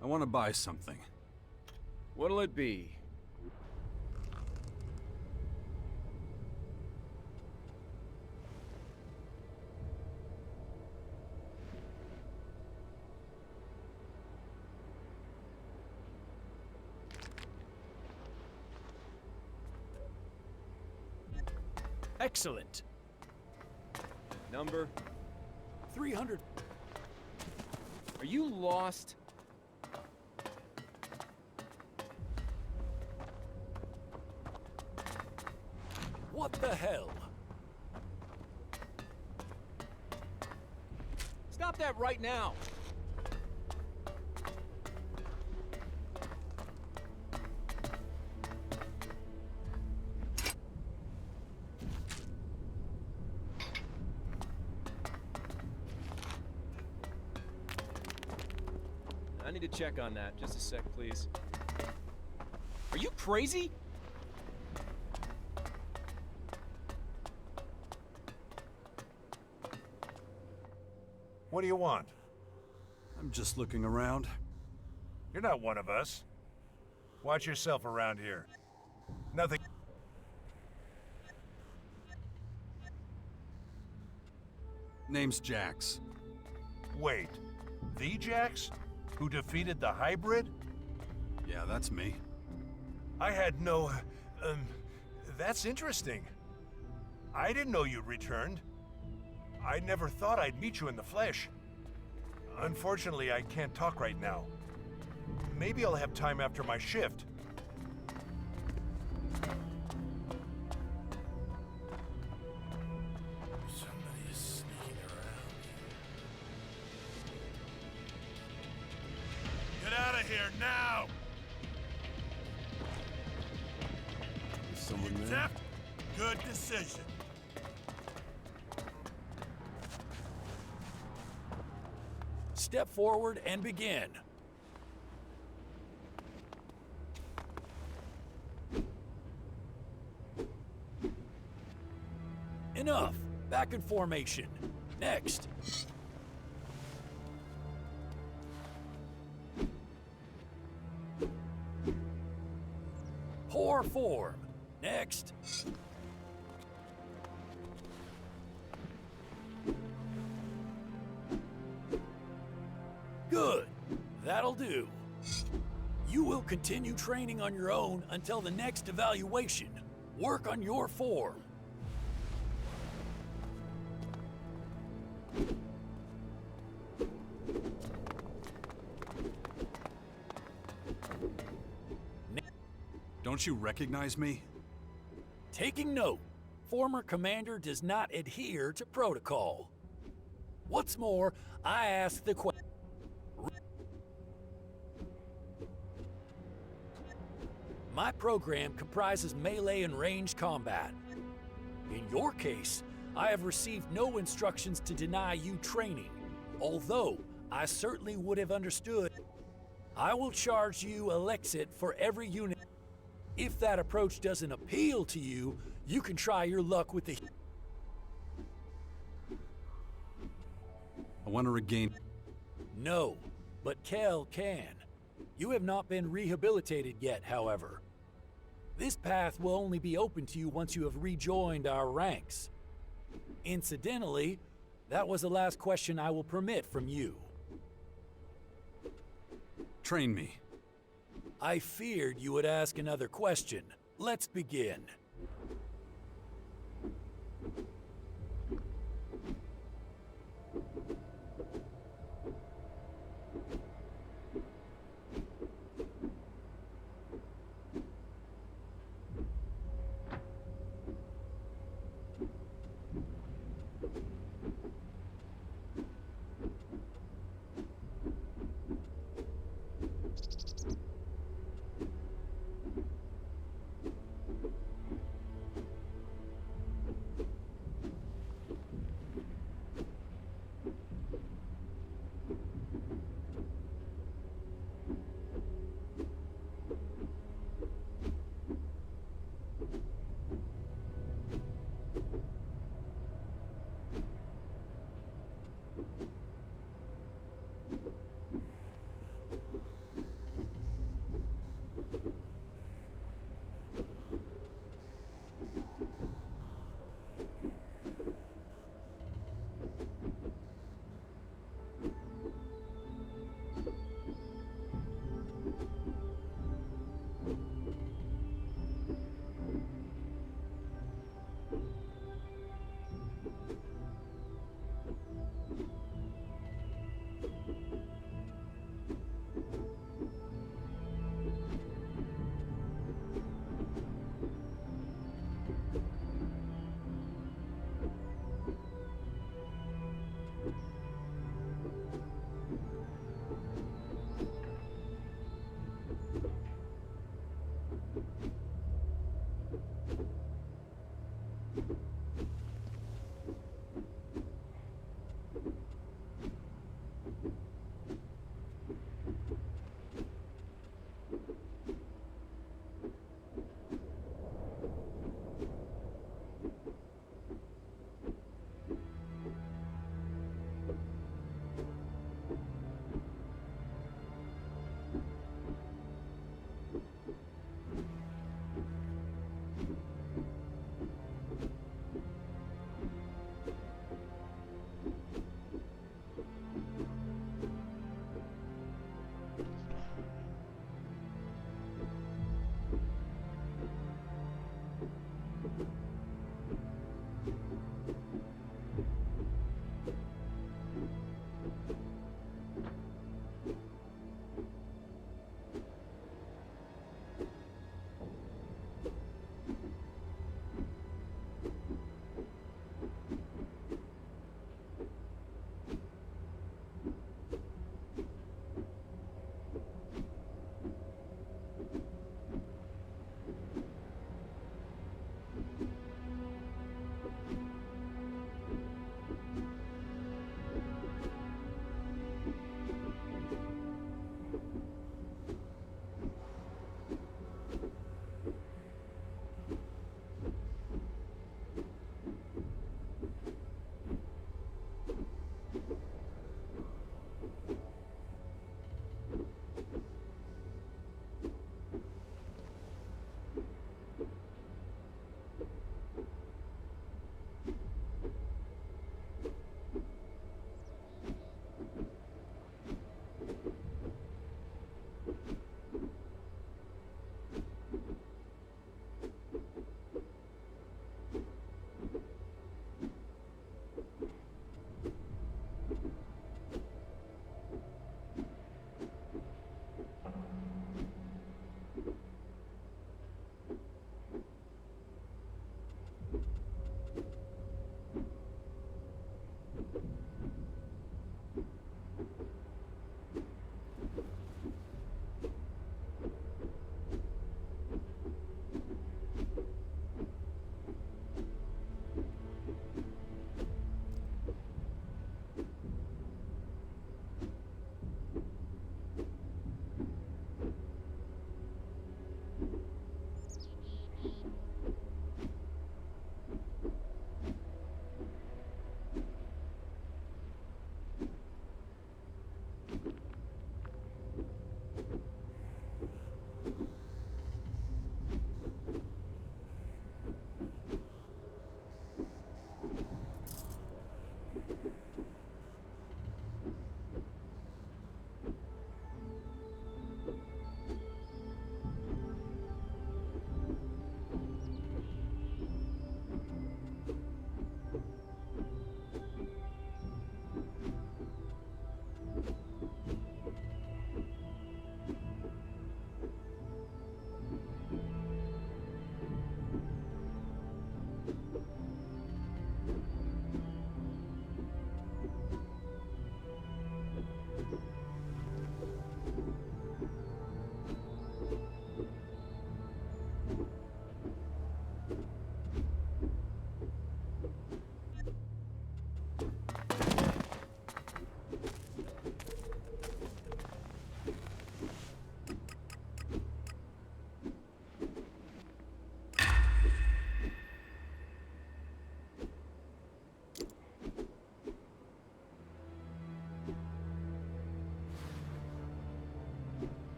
I want to buy something. What'll it be? Excellent. Number? 300. Are you lost? What the hell? Stop that right now! I need to check on that. Just a sec, please. Are you crazy? What do you want? I'm just looking around. You're not one of us. Watch yourself around here. Nothing. Name's Jax. Wait. The Jax? Who defeated the hybrid? Yeah, that's me. I had no... That's interesting. I didn't know you'd returned. I never thought I'd meet you in the flesh. Unfortunately, I can't talk right now. Maybe I'll have time after my shift. Somebody is sneaking around. Get out of here now! Is someone there? Deaf? Good decision. Step forward and begin. Enough. Back in formation. Next. Poor form. Next. Good. That'll do. You will continue training on your own until the next evaluation. Work on your form. Don't you recognize me? Taking note. Former commander does not adhere to protocol. What's more, I ask the question. My program comprises melee and ranged combat. In your case, I have received no instructions to deny you training, although I certainly would have understood. I will charge you elexit for every unit. If that approach doesn't appeal to you, you can try your luck with the... I want to regain... No, but Kel can. You have not been rehabilitated yet, however. This path will only be open to you once you have rejoined our ranks. Incidentally, that was the last question I will permit from you. Train me. I feared you would ask another question. Let's begin.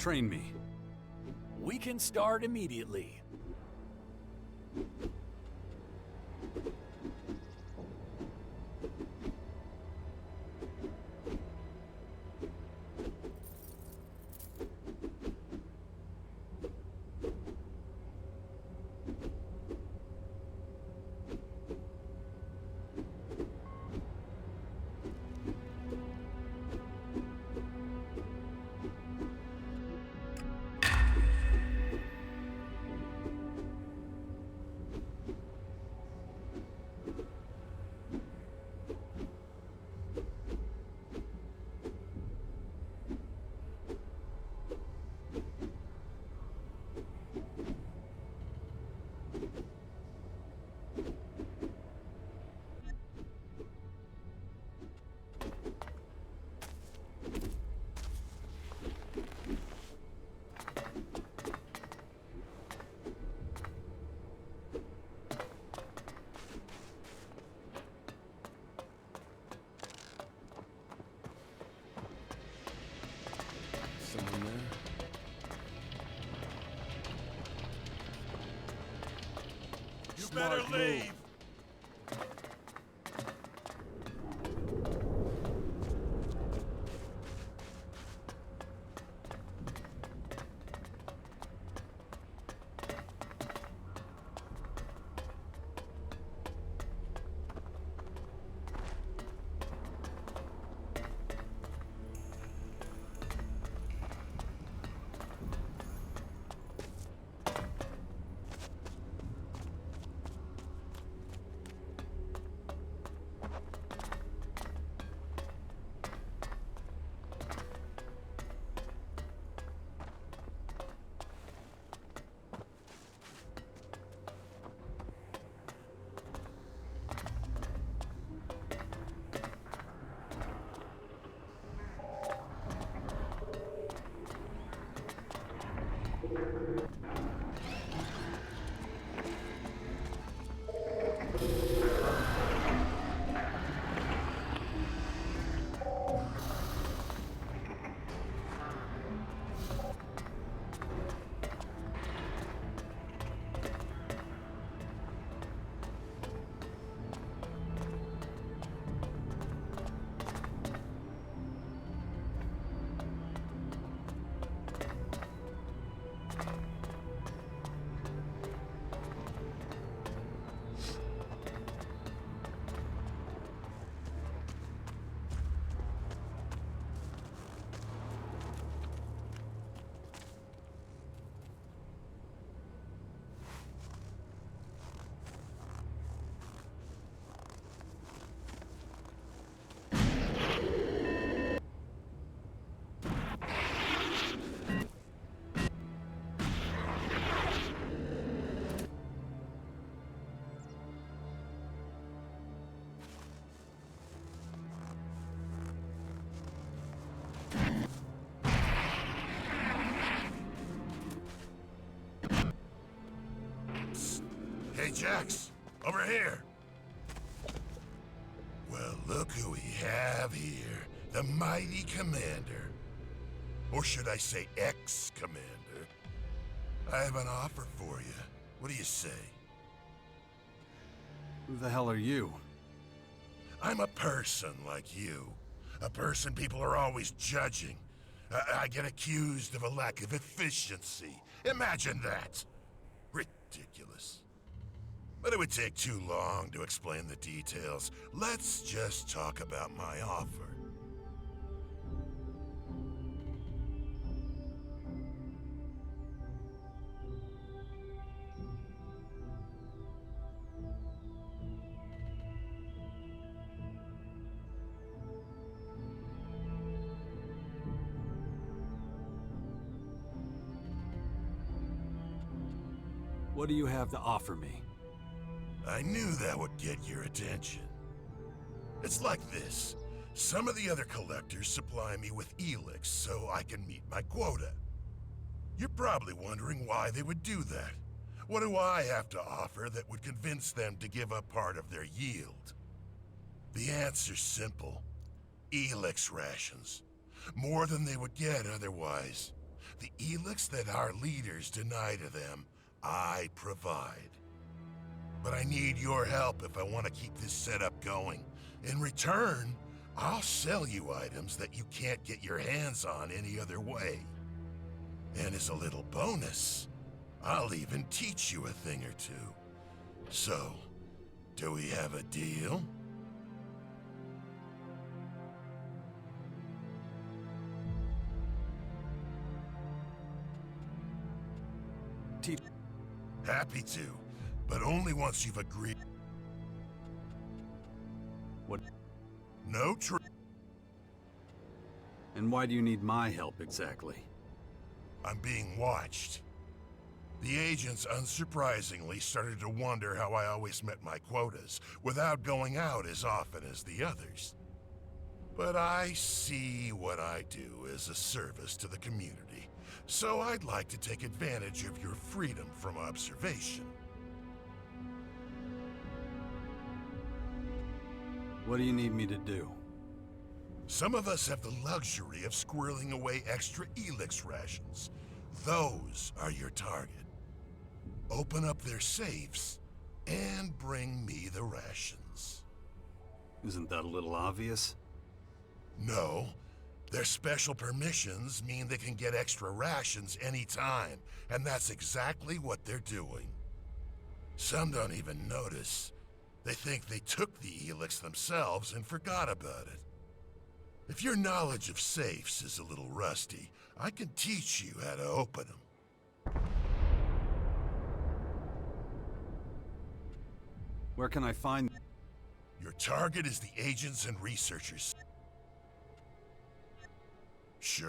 Train me. We can start immediately. Someone there? You Smart better move. leave! Hey, Jax, over here. Well, look who we have here. The mighty Commander. Or should I say ex-Commander. I have an offer for you. What do you say? Who the hell are you? I'm a person like you. A person people are always judging. I get accused of a lack of efficiency. Imagine that. Ridiculous. But it would take too long to explain the details. Let's just talk about my offer. What do you have to offer me? I knew that would get your attention. It's like this. Some of the other collectors supply me with elex so I can meet my quota. You're probably wondering why they would do that. What do I have to offer that would convince them to give up part of their yield? The answer's simple. Elex rations. More than they would get otherwise. The elex that our leaders deny to them, I provide. But I need your help if I want to keep this setup going. In return, I'll sell you items that you can't get your hands on any other way. And as a little bonus, I'll even teach you a thing or two. So, do we have a deal? Happy to, but only once you've agreed. What? No tr- And why do you need my help exactly? I'm being watched. The agents, unsurprisingly, started to wonder how I always met my quotas, without going out as often as the others. But I see what I do as a service to the community, so I'd like to take advantage of your freedom from observation. What do you need me to do? Some of us have the luxury of squirreling away extra elex rations. Those are your target. Open up their safes and bring me the rations. Isn't that a little obvious? No. Their special permissions mean they can get extra rations anytime, and that's exactly what they're doing. Some don't even notice. They think they took the elex themselves and forgot about it. If your knowledge of safes is a little rusty, I can teach you how to open them. Where can I find... Your target is the agents and researchers. Sure.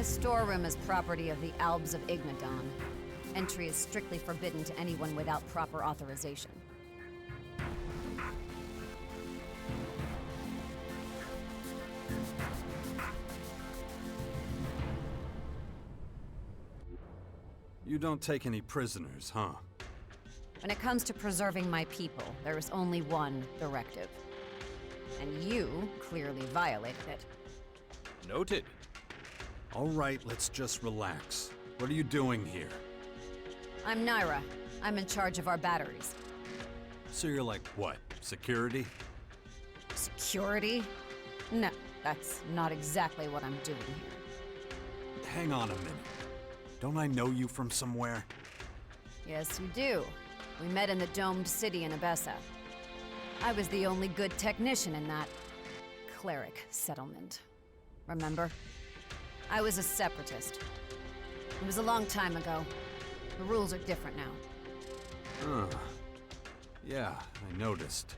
storeroom is property of the Albs of Ignadon. Entry is strictly forbidden to anyone without proper authorization. You don't take any prisoners, huh? When it comes to preserving my people, there is only one directive. And you clearly violated it. Noted. All right, let's just relax. What are you doing here? I'm Naira. I'm in charge of our batteries. So you're like, what, security? Security? No, that's not exactly what I'm doing here. Hang on a minute. Don't I know you from somewhere? Yes, you do. We met in the domed city in Abessa. I was the only good technician in that cleric settlement. Remember? I was a separatist. It was a long time ago. The rules are different now. Huh. Yeah, I noticed.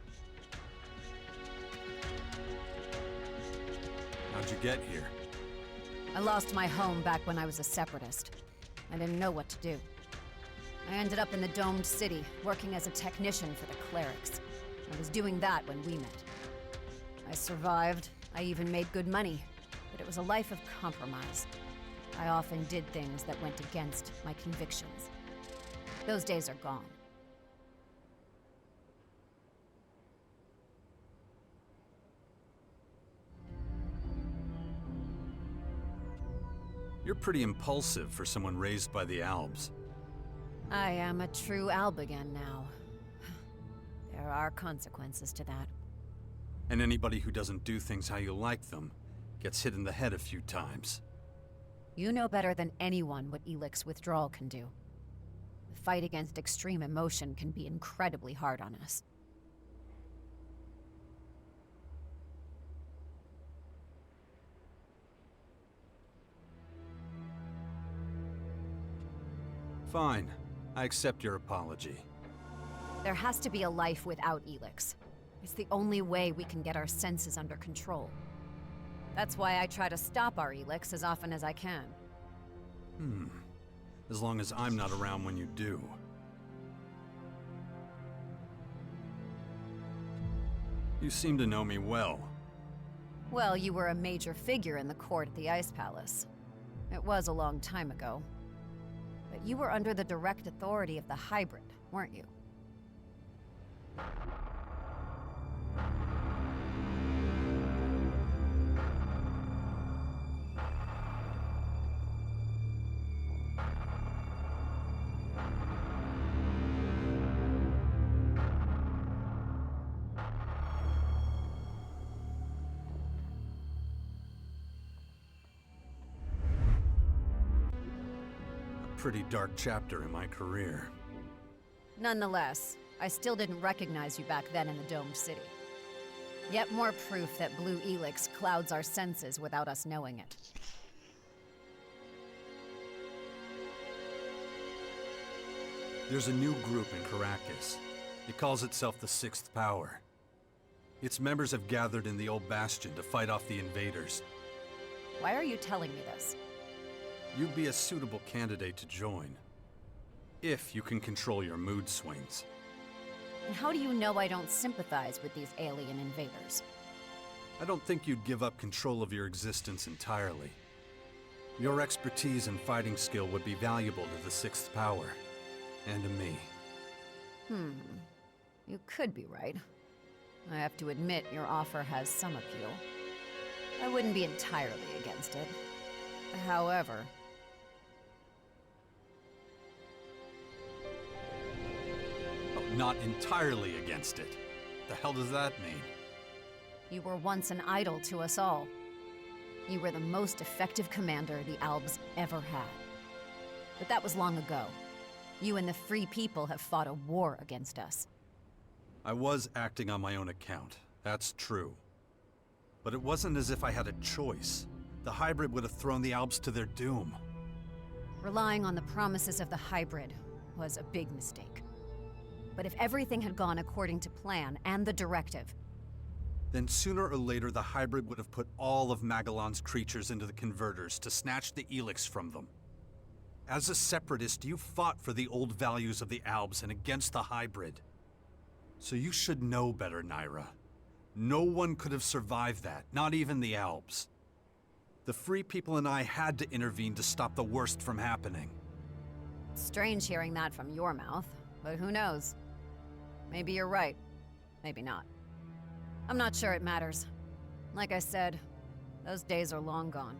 How'd you get here? I lost my home back when I was a separatist. I didn't know what to do. I ended up in the domed city, working as a technician for the clerics. I was doing that when we met. I survived. I even made good money. But it was a life of compromise. I often did things that went against my convictions. Those days are gone. You're pretty impulsive for someone raised by the Albs. I am a true Albigan now. There are consequences to that. And anybody who doesn't do things how you like them gets hit in the head a few times. You know better than anyone what elex withdrawal can do. The fight against extreme emotion can be incredibly hard on us. Fine. I accept your apology. There has to be a life without elex. It's the only way we can get our senses under control. That's why I try to stop our elex as often as I can. As long as I'm not around when you do. You seem to know me well. Well, you were a major figure in the court at the Ice Palace. It was a long time ago. But you were under the direct authority of the hybrid, weren't you? Pretty dark chapter in my career. Nonetheless, I still didn't recognize you back then in the domed city. Yet more proof that blue elex clouds our senses without us knowing it. There's a new group in Caracas. It calls itself the Sixth Power. Its members have gathered in the old bastion to fight off the invaders. Why are you telling me this? You'd be a suitable candidate to join. If you can control your mood swings. And how do you know I don't sympathize with these alien invaders? I don't think you'd give up control of your existence entirely. Your expertise and fighting skill would be valuable to the Sixth Power. And to me. You could be right. I have to admit your offer has some appeal. I wouldn't be entirely against it. However... Not entirely against it. The hell does that mean? You were once an idol to us all. You were the most effective commander the Albs ever had. But that was long ago. You and the Free People have fought a war against us. I was acting on my own account. That's true. But it wasn't as if I had a choice. The hybrid would have thrown the Albs to their doom. Relying on the promises of the hybrid was a big mistake. But if everything had gone according to plan and the directive, then sooner or later the hybrid would have put all of Magellan's creatures into the converters to snatch the elex from them. As a separatist, you fought for the old values of the Albs and against the hybrid. So you should know better, Naira. No one could have survived that, not even the Albs. The Free People and I had to intervene to stop the worst from happening. Strange hearing that from your mouth, but who knows? Maybe you're right. Maybe not. I'm not sure it matters. Like I said, those days are long gone.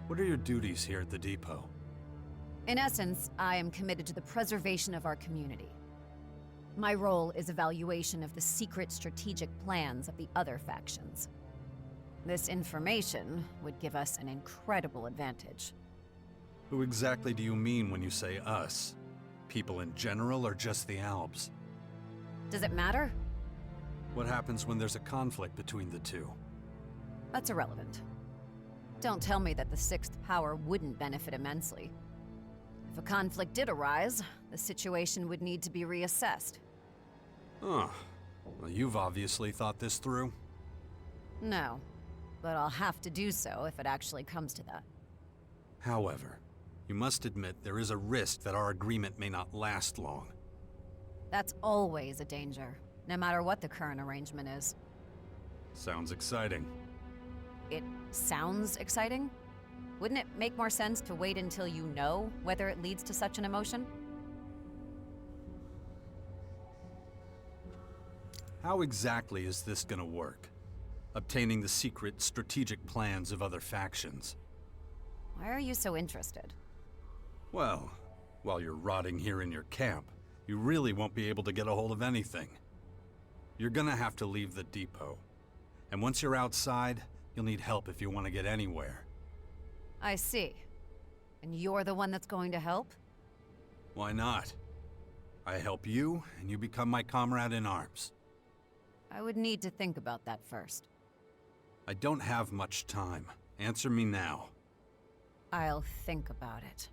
What are your duties here at the depot? In essence, I am committed to the preservation of our community. My role is evaluation of the secret strategic plans of the other factions. This information would give us an incredible advantage. Who exactly do you mean when you say us? People in general or just the Albs? Does it matter? What happens when there's a conflict between the two? That's irrelevant. Don't tell me that the Sixth Power wouldn't benefit immensely. If a conflict did arise, the situation would need to be reassessed. Huh. Well, you've obviously thought this through. No, but I'll have to do so if it actually comes to that. However, you must admit there is a risk that our agreement may not last long. That's always a danger, no matter what the current arrangement is. Sounds exciting. It sounds exciting? Wouldn't it make more sense to wait until you know whether it leads to such an emotion? How exactly is this gonna work? Obtaining the secret, strategic plans of other factions. Why are you so interested? Well, while you're rotting here in your camp, you really won't be able to get a hold of anything. You're gonna have to leave the depot. And once you're outside, you'll need help if you want to get anywhere. I see. And you're the one that's going to help? Why not? I help you, and you become my comrade in arms. I would need to think about that first. I don't have much time. Answer me now. I'll think about it.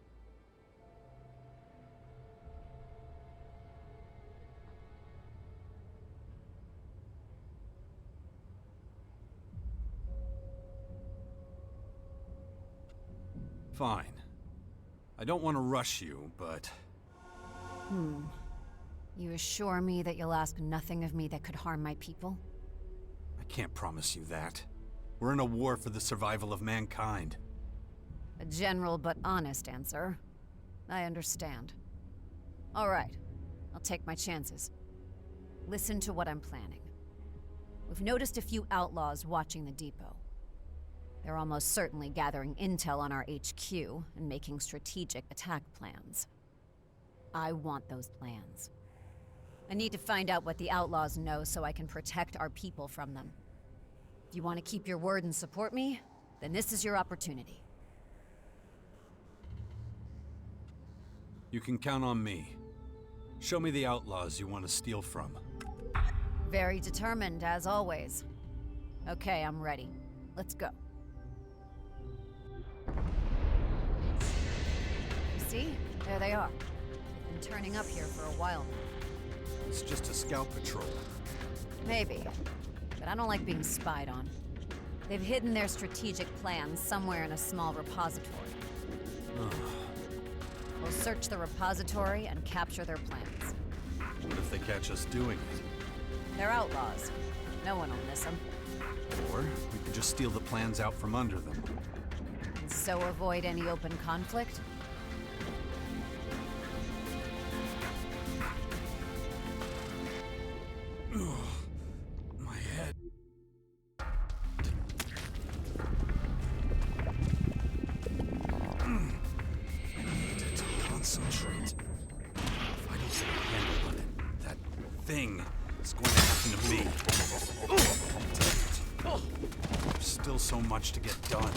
Fine. I don't want to rush you, but... You assure me that you'll ask nothing of me that could harm my people? I can't promise you that. We're in a war for the survival of mankind. A general but honest answer. I understand. All right. I'll take my chances. Listen to what I'm planning. We've noticed a few outlaws watching the depot. They're almost certainly gathering intel on our HQ and making strategic attack plans. I want those plans. I need to find out what the outlaws know so I can protect our people from them. If you want to keep your word and support me, then this is your opportunity. You can count on me. Show me the outlaws you want to steal from. Very determined, as always. Okay, I'm ready. Let's go. You see? There they are. They've been turning up here for a while now. It's just a scout patrol. Maybe. But I don't like being spied on. They've hidden their strategic plans somewhere in a small repository. We'll search the repository and capture their plans. What if they catch us doing it? They're outlaws. No one will miss them. Or we could just steal the plans out from under them. And so avoid any open conflict? My head. I need to concentrate. If I don't get a handle on it, that thing is going to happen to me. Damn it. There's still so much to get done.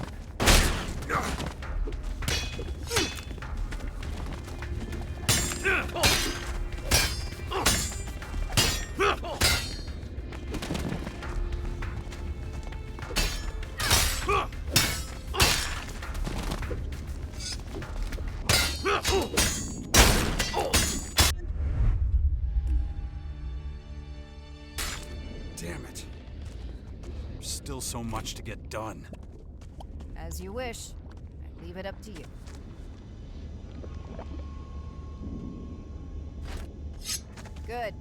Damn it. There's still so much to get done. As you wish. I leave it up to you. Good.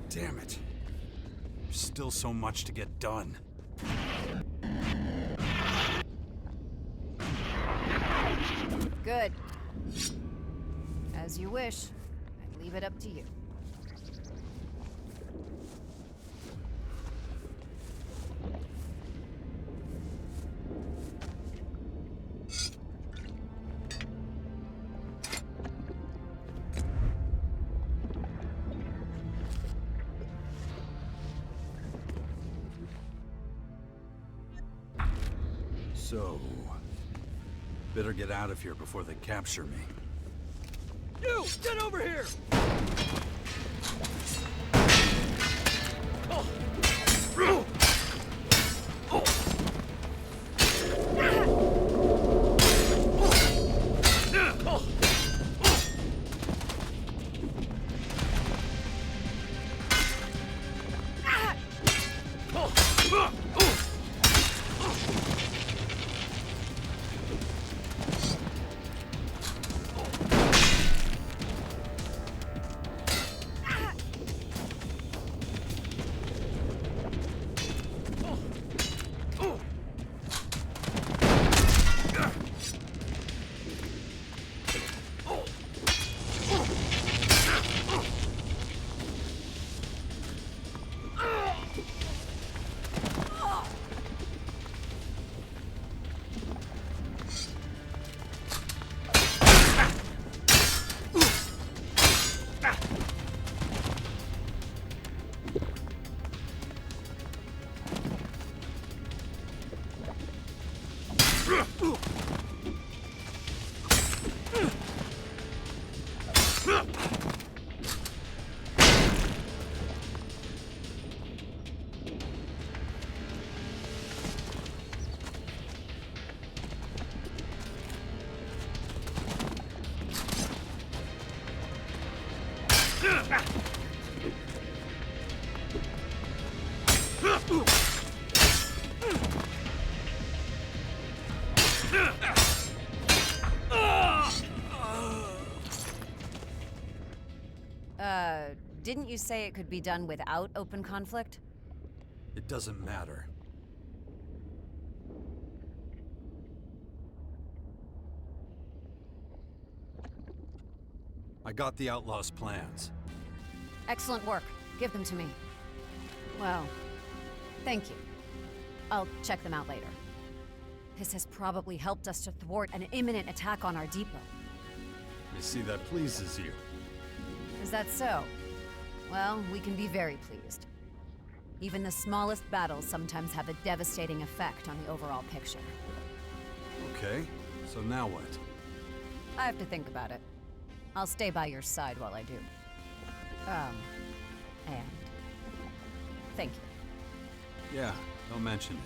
Damn it. There's still so much to get done. Good. As you wish. I leave it up to you. So... better get out of here before they capture me. You! Get over here! Didn't you say it could be done without open conflict? It doesn't matter. I got the Outlaws' plans. Excellent work. Give them to me. Well, thank you. I'll check them out later. This has probably helped us to thwart an imminent attack on our depot. I see that pleases you. Is that so? Well, we can be very pleased. Even the smallest battles sometimes have a devastating effect on the overall picture. Okay, so now what? I have to think about it. I'll stay by your side while I do. And thank you. Yeah, don't mention it.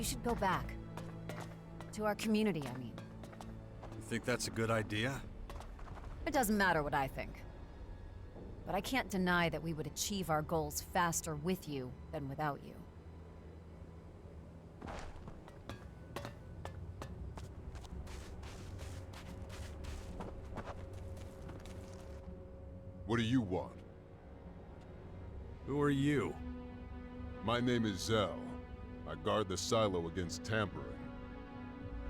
We should go back. To our community, I mean. You think that's a good idea? It doesn't matter what I think. But I can't deny that we would achieve our goals faster with you than without you. What do you want? Who are you? My name is Zell. I guard the silo against tampering.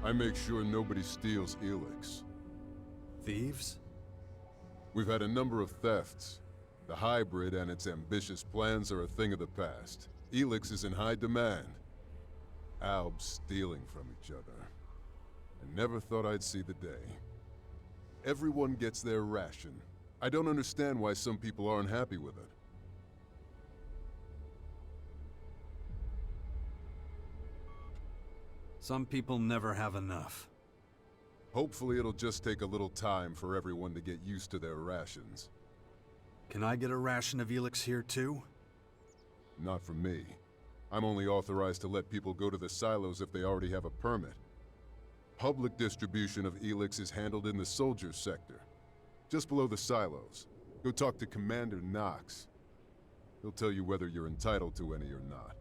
I make sure nobody steals elex. Thieves? We've had a number of thefts. The hybrid and its ambitious plans are a thing of the past. Elex is in high demand. Albs stealing from each other. I never thought I'd see the day. Everyone gets their ration. I don't understand why some people aren't happy with it. Some people never have enough. Hopefully it'll just take a little time for everyone to get used to their rations. Can I get a ration of elex here too? Not from me. I'm only authorized to let people go to the silos if they already have a permit. Public distribution of elex is handled in the soldiers sector, just below the silos. Go talk to Commander Knox. He'll tell you whether you're entitled to any or not.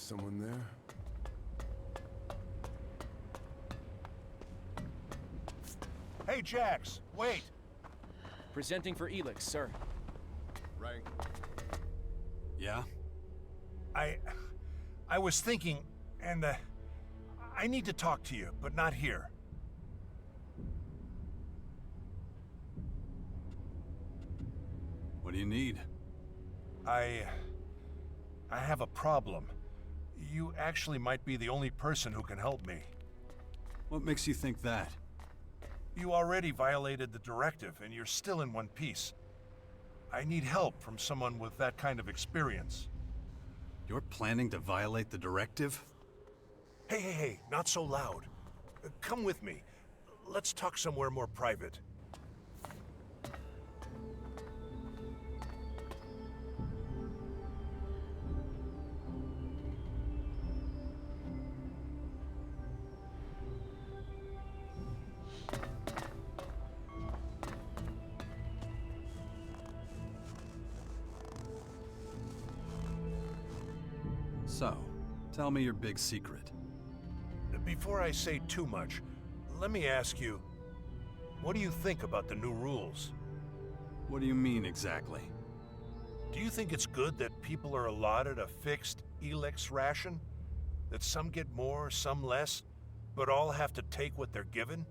Someone there? Hey, Jax, wait! Presenting for Elex, sir. Rank. Yeah? I was thinking, and I need to talk to you, but not here. What do you need? I have a problem. You actually might be the only person who can help me. What makes you think that? You already violated the directive, and you're still in one piece. I need help from someone with that kind of experience. You're planning to violate the directive? Hey, not so loud. Come with me. Let's talk somewhere more private. So, tell me your big secret. Before I say too much, let me ask you, what do you think about the new rules? What do you mean exactly? Do you think it's good that people are allotted a fixed elex ration? That some get more, some less, but all have to take what they're given?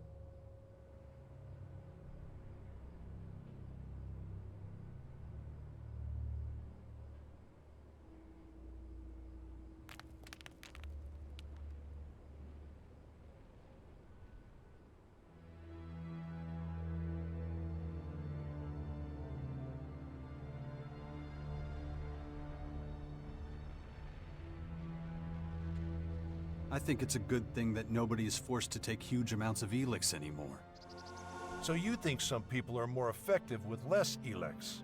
I think it's a good thing that nobody is forced to take huge amounts of elex anymore. So you think some people are more effective with less elex?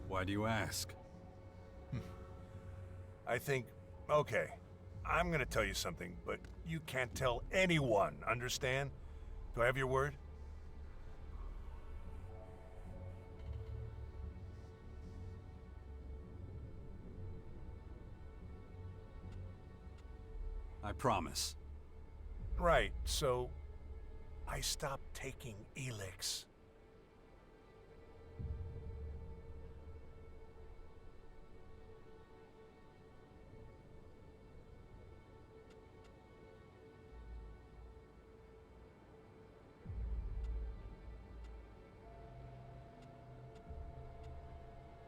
Why do you ask? I think, okay, I'm gonna tell you something, but you can't tell anyone, understand? Do I have your word? I promise. Right, so I stopped taking elex.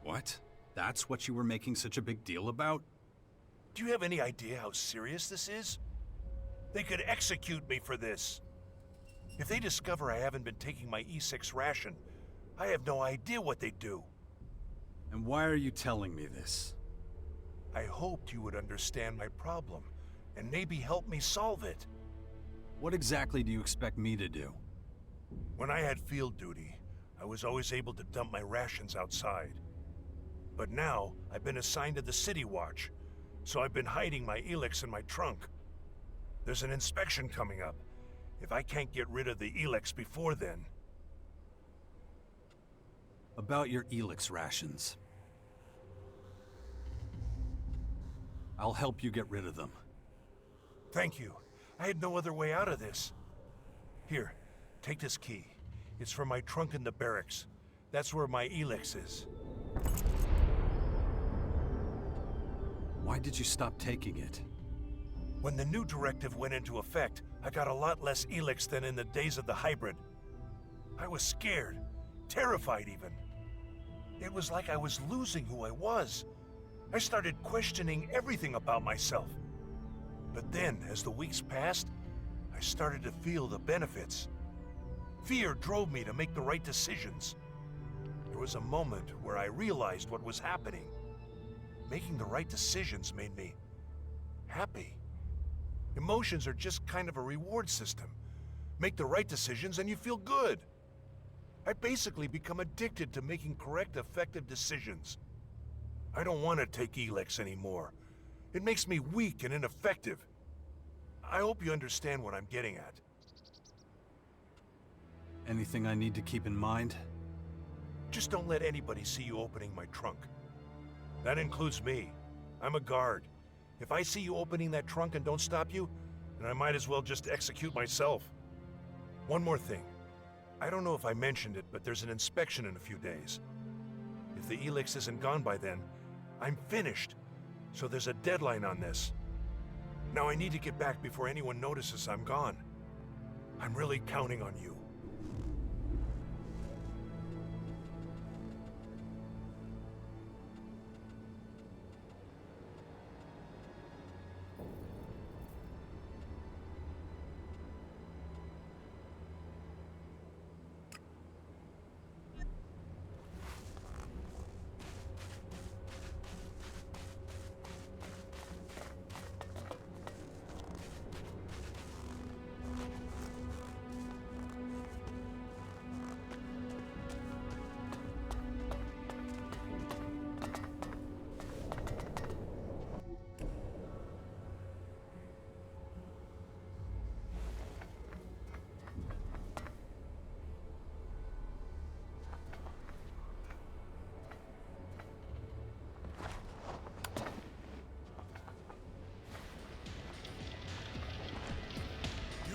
What? That's what you were making such a big deal about? Do you have any idea how serious this is? They could execute me for this. If they discover I haven't been taking my E6 ration, I have no idea what they'd do. And why are you telling me this? I hoped you would understand my problem, and maybe help me solve it. What exactly do you expect me to do? When I had field duty, I was always able to dump my rations outside. But now, I've been assigned to the City Watch, so I've been hiding my elex in my trunk. There's an inspection coming up. If I can't get rid of the elex before then... About your elex rations. I'll help you get rid of them. Thank you. I had no other way out of this. Here, take this key. It's from my trunk in the barracks. That's where my elex is. Why did you stop taking it? When the new directive went into effect, I got a lot less elex than in the days of the hybrid. I was scared, terrified even. It was like I was losing who I was. I started questioning everything about myself. But then, as the weeks passed, I started to feel the benefits. Fear drove me to make the right decisions. There was a moment where I realized what was happening. Making the right decisions made me happy. Emotions are just kind of a reward system. Make the right decisions and you feel good. I basically become addicted to making correct, effective decisions. I don't want to take elex anymore. It makes me weak and ineffective. I hope you understand what I'm getting at. Anything I need to keep in mind? Just don't let anybody see you opening my trunk. That includes me. I'm a guard. If I see you opening that trunk and don't stop you, then I might as well just execute myself. One more thing. I don't know if I mentioned it, but there's an inspection in a few days. If the elex isn't gone by then, I'm finished. So there's a deadline on this. Now I need to get back before anyone notices I'm gone. I'm really counting on you.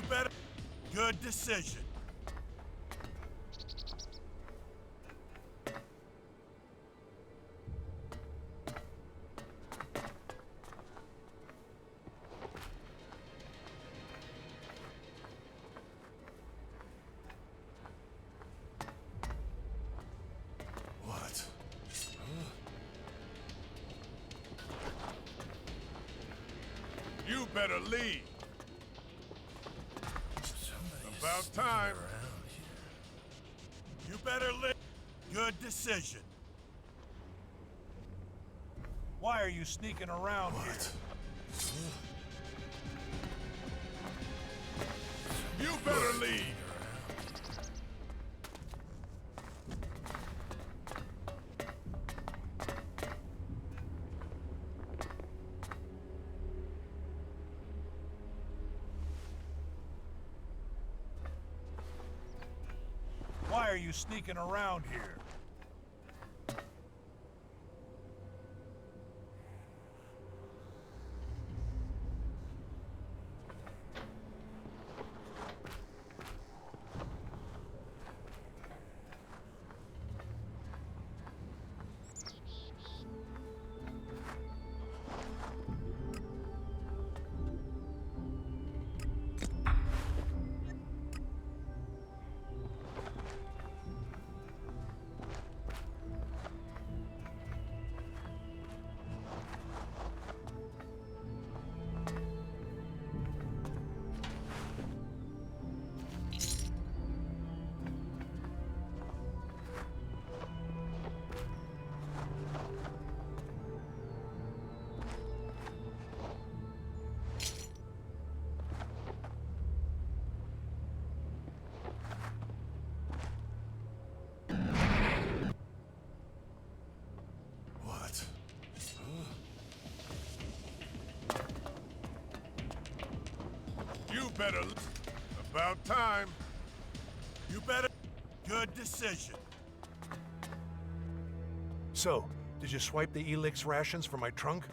Better. Good decision. What? You better leave. About time. You better live. Good decision. Why are you sneaking around here? You better leave. Why are you sneaking around here? You better. About time. You better. Good decision. So, did you swipe the elex rations from my trunk?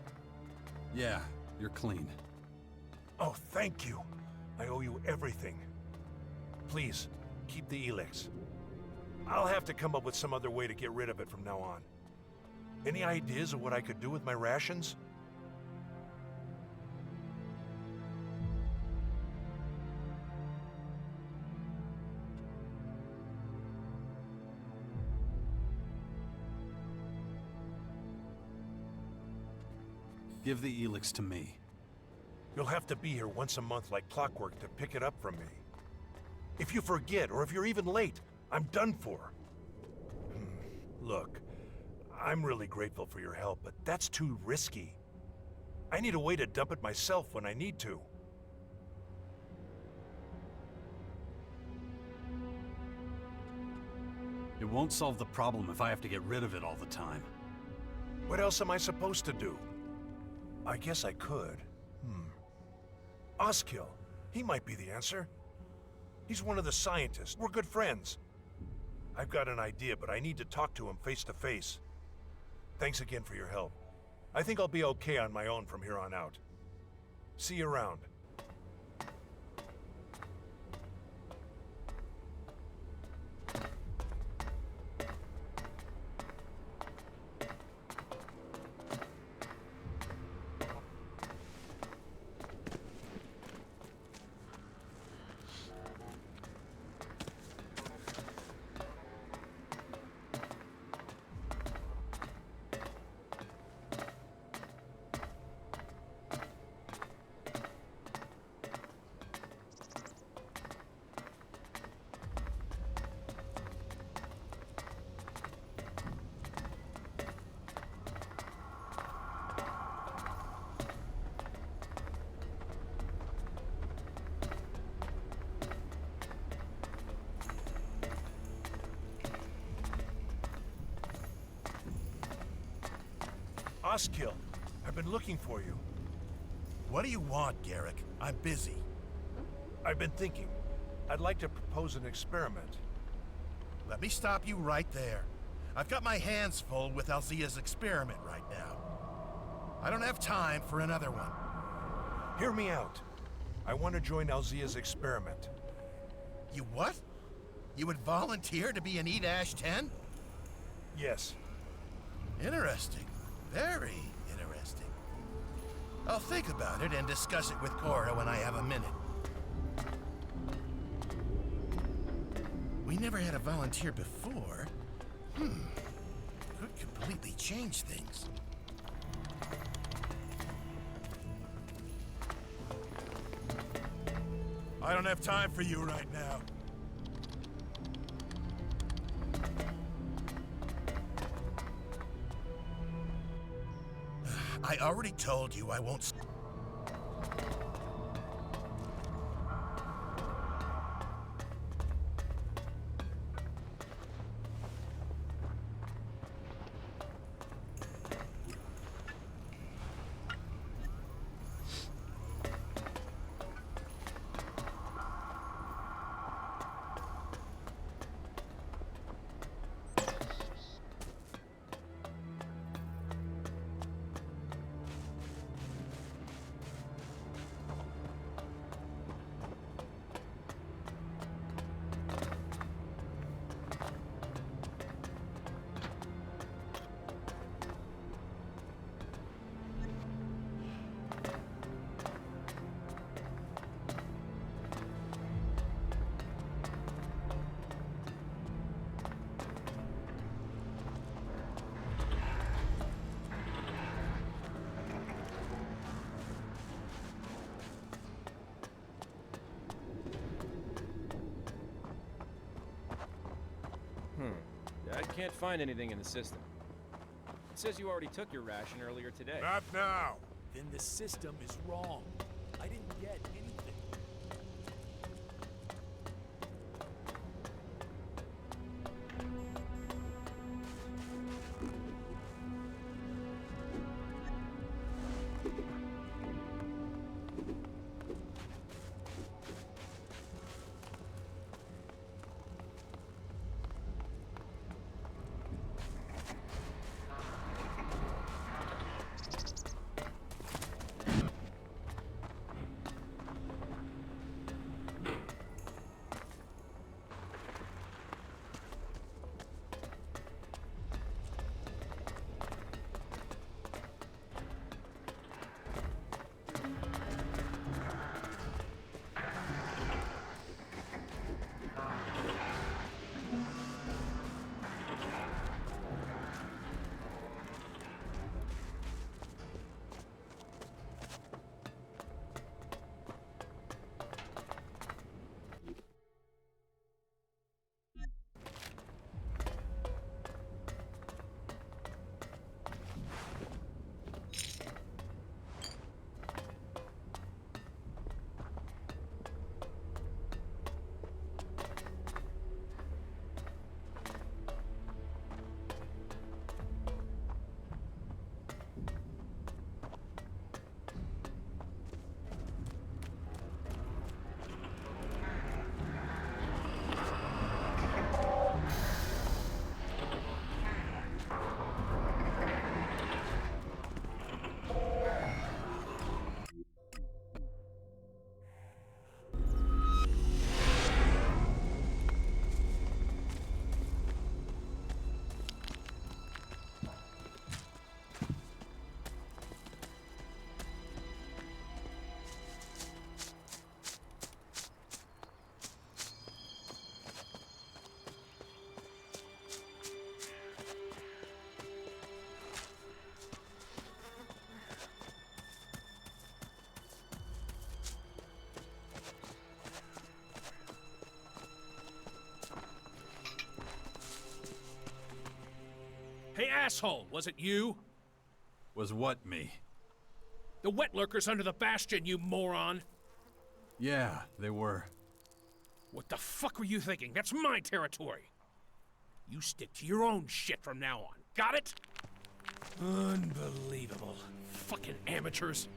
Yeah, you're clean. Oh, thank you. I owe you everything. Please, keep the elex. I'll have to come up with some other way to get rid of it from now on. Any ideas of what I could do with my rations? Give the elex to me. You'll have to be here once a month like clockwork to pick it up from me. If you forget, or if you're even late, I'm done for. Look, I'm really grateful for your help, but that's too risky. I need a way to dump it myself when I need to. It won't solve the problem if I have to get rid of it all the time. What else am I supposed to do? I guess I could. Oskill. He might be the answer. He's one of the scientists. We're good friends. I've got an idea, but I need to talk to him face to face. Thanks again for your help. I think I'll be okay on my own from here on out. See you around. Oskill, I've been looking for you. What do you want, Garrick? I'm busy. I've been thinking. I'd like to propose an experiment. Let me stop you right there. I've got my hands full with Alzea's experiment right now. I don't have time for another one. Hear me out. I want to join Alzea's experiment. You what? You would volunteer to be an E-10? Yes. Interesting. Very interesting. I'll think about it and discuss it with Cora when I have a minute. We never had a volunteer before. Could completely change things. I don't have time for you right now. I already told you I won't. I can't find anything in the system. It says you already took your ration earlier today. Not now. Then the system is wrong. I didn't get anything. Hey, asshole, was it you? Was what me? The wet lurkers under the bastion, you moron! Yeah, they were. What the fuck were you thinking? That's my territory! You stick to your own shit from now on, got it? Unbelievable. Fucking amateurs.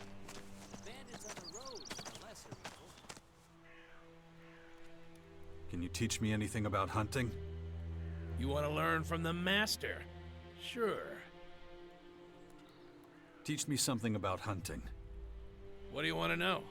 Bandits on the road are the lesser evil. Can you teach me anything about hunting? You want to learn from the master? Sure. Teach me something about hunting. What do you want to know?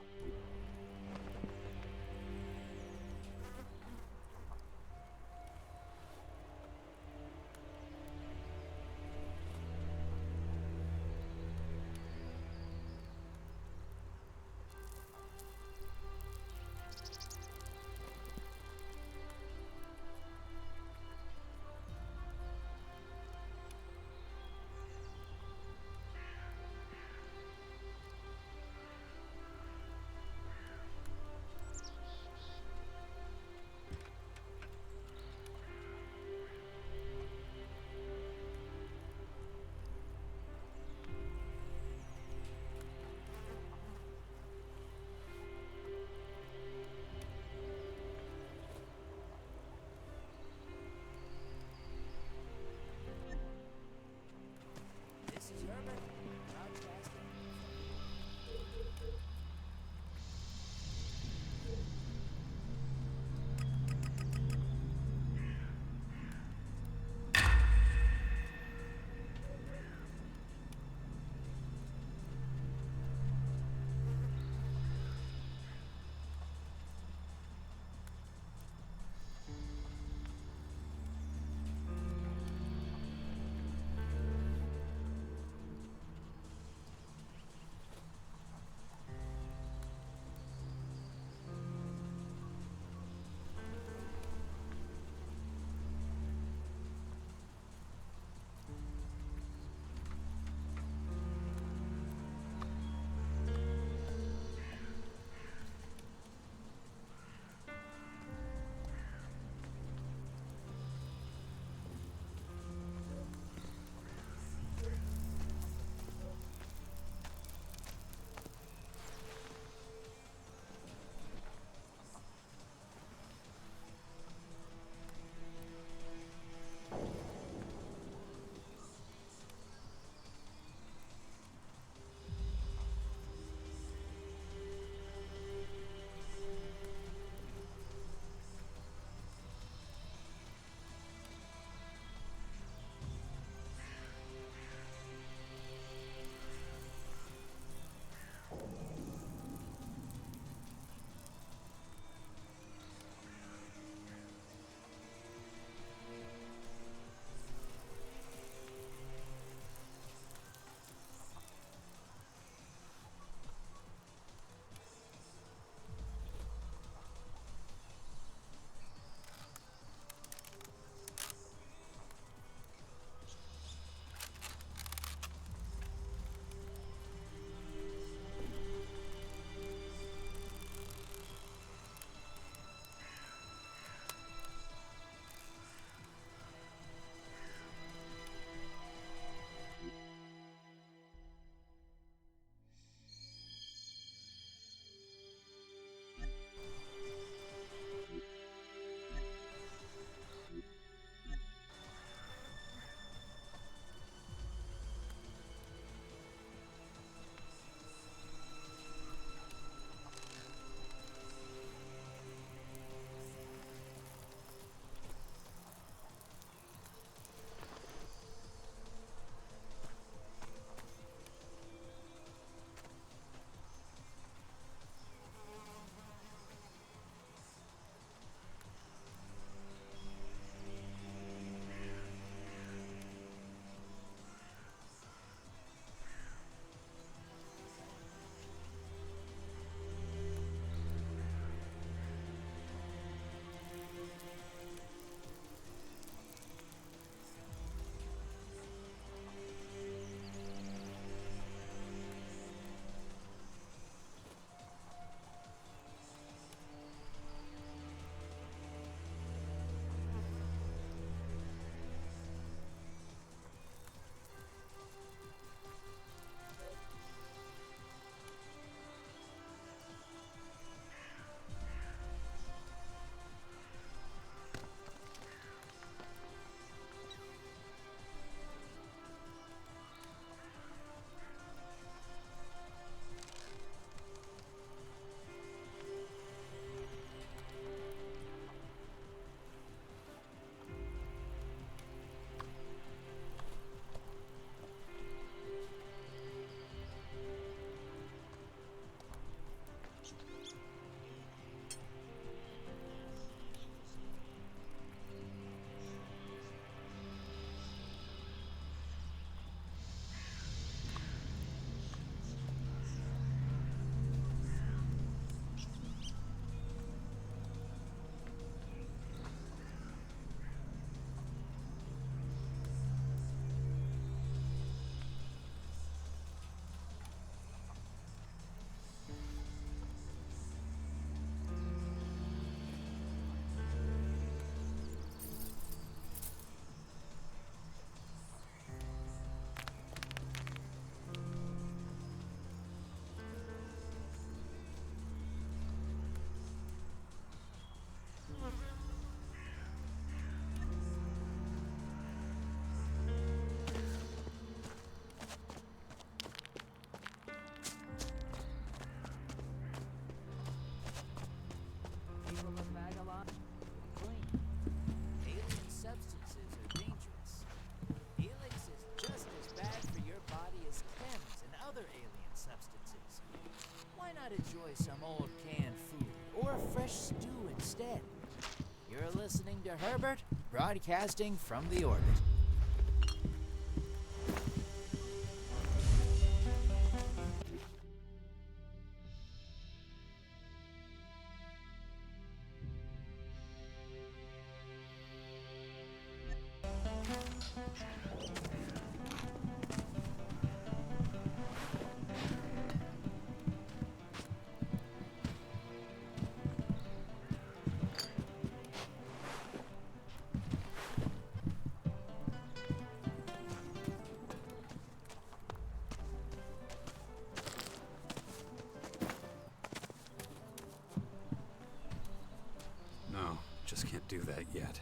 enjoy some old canned food or fresh stew instead. You're listening to Herbert, broadcasting from the orbit. No, just can't do that yet.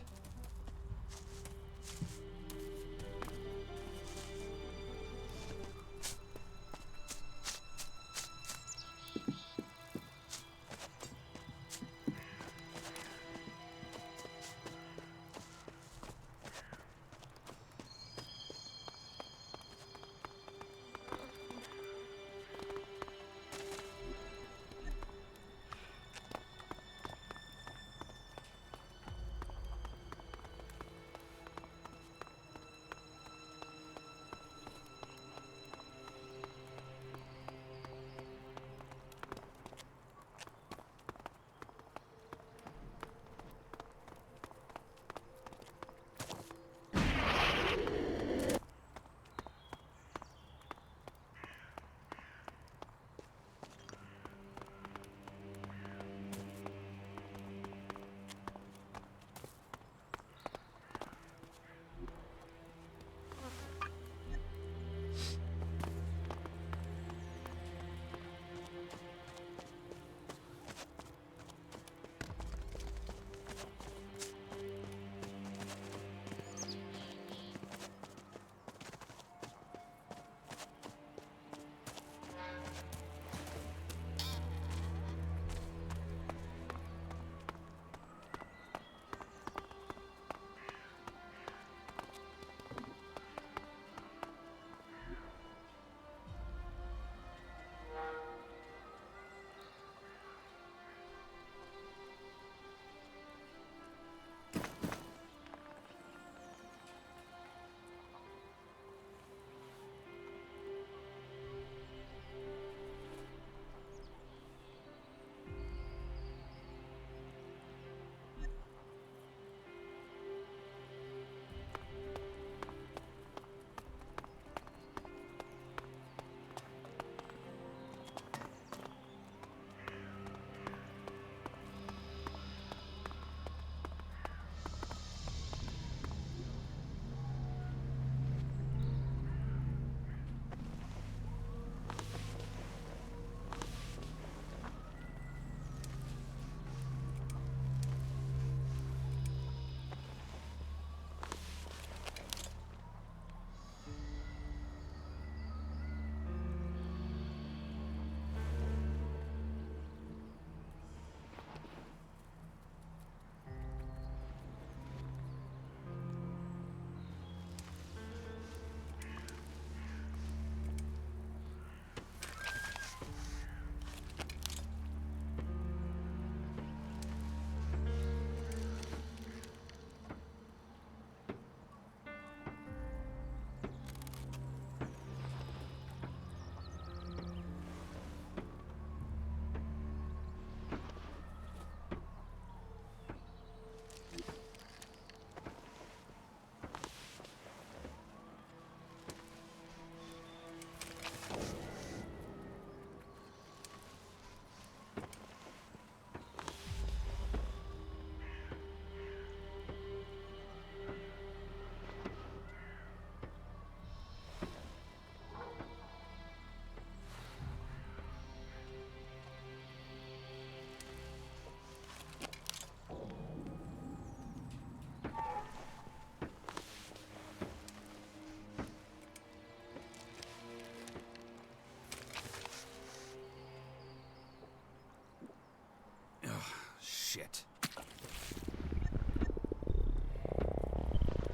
Shit.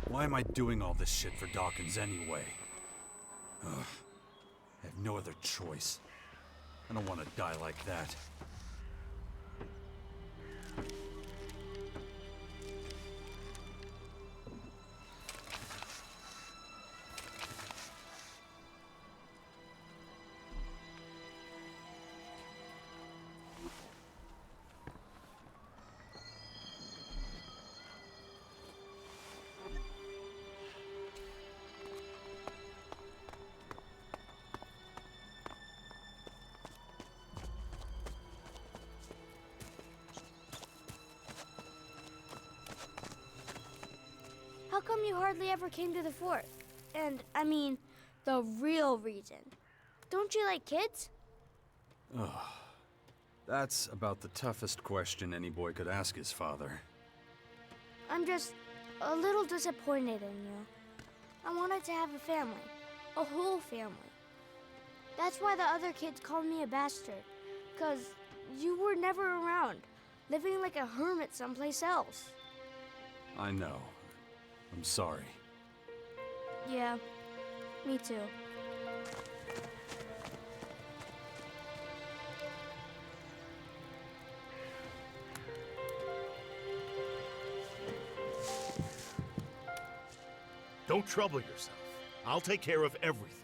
Why am I doing all this shit for Dawkins anyway? Ugh. I have no other choice. I don't want to die like that. How come you hardly ever came to the fort? And, I mean, the real reason. Don't you like kids? Ugh. That's about the toughest question any boy could ask his father. I'm just a little disappointed in you. I wanted to have a family. A whole family. That's why the other kids called me a bastard. 'Cause you were never around, living like a hermit someplace else. I know. I'm sorry. Yeah, me too. Don't trouble yourself. I'll take care of everything.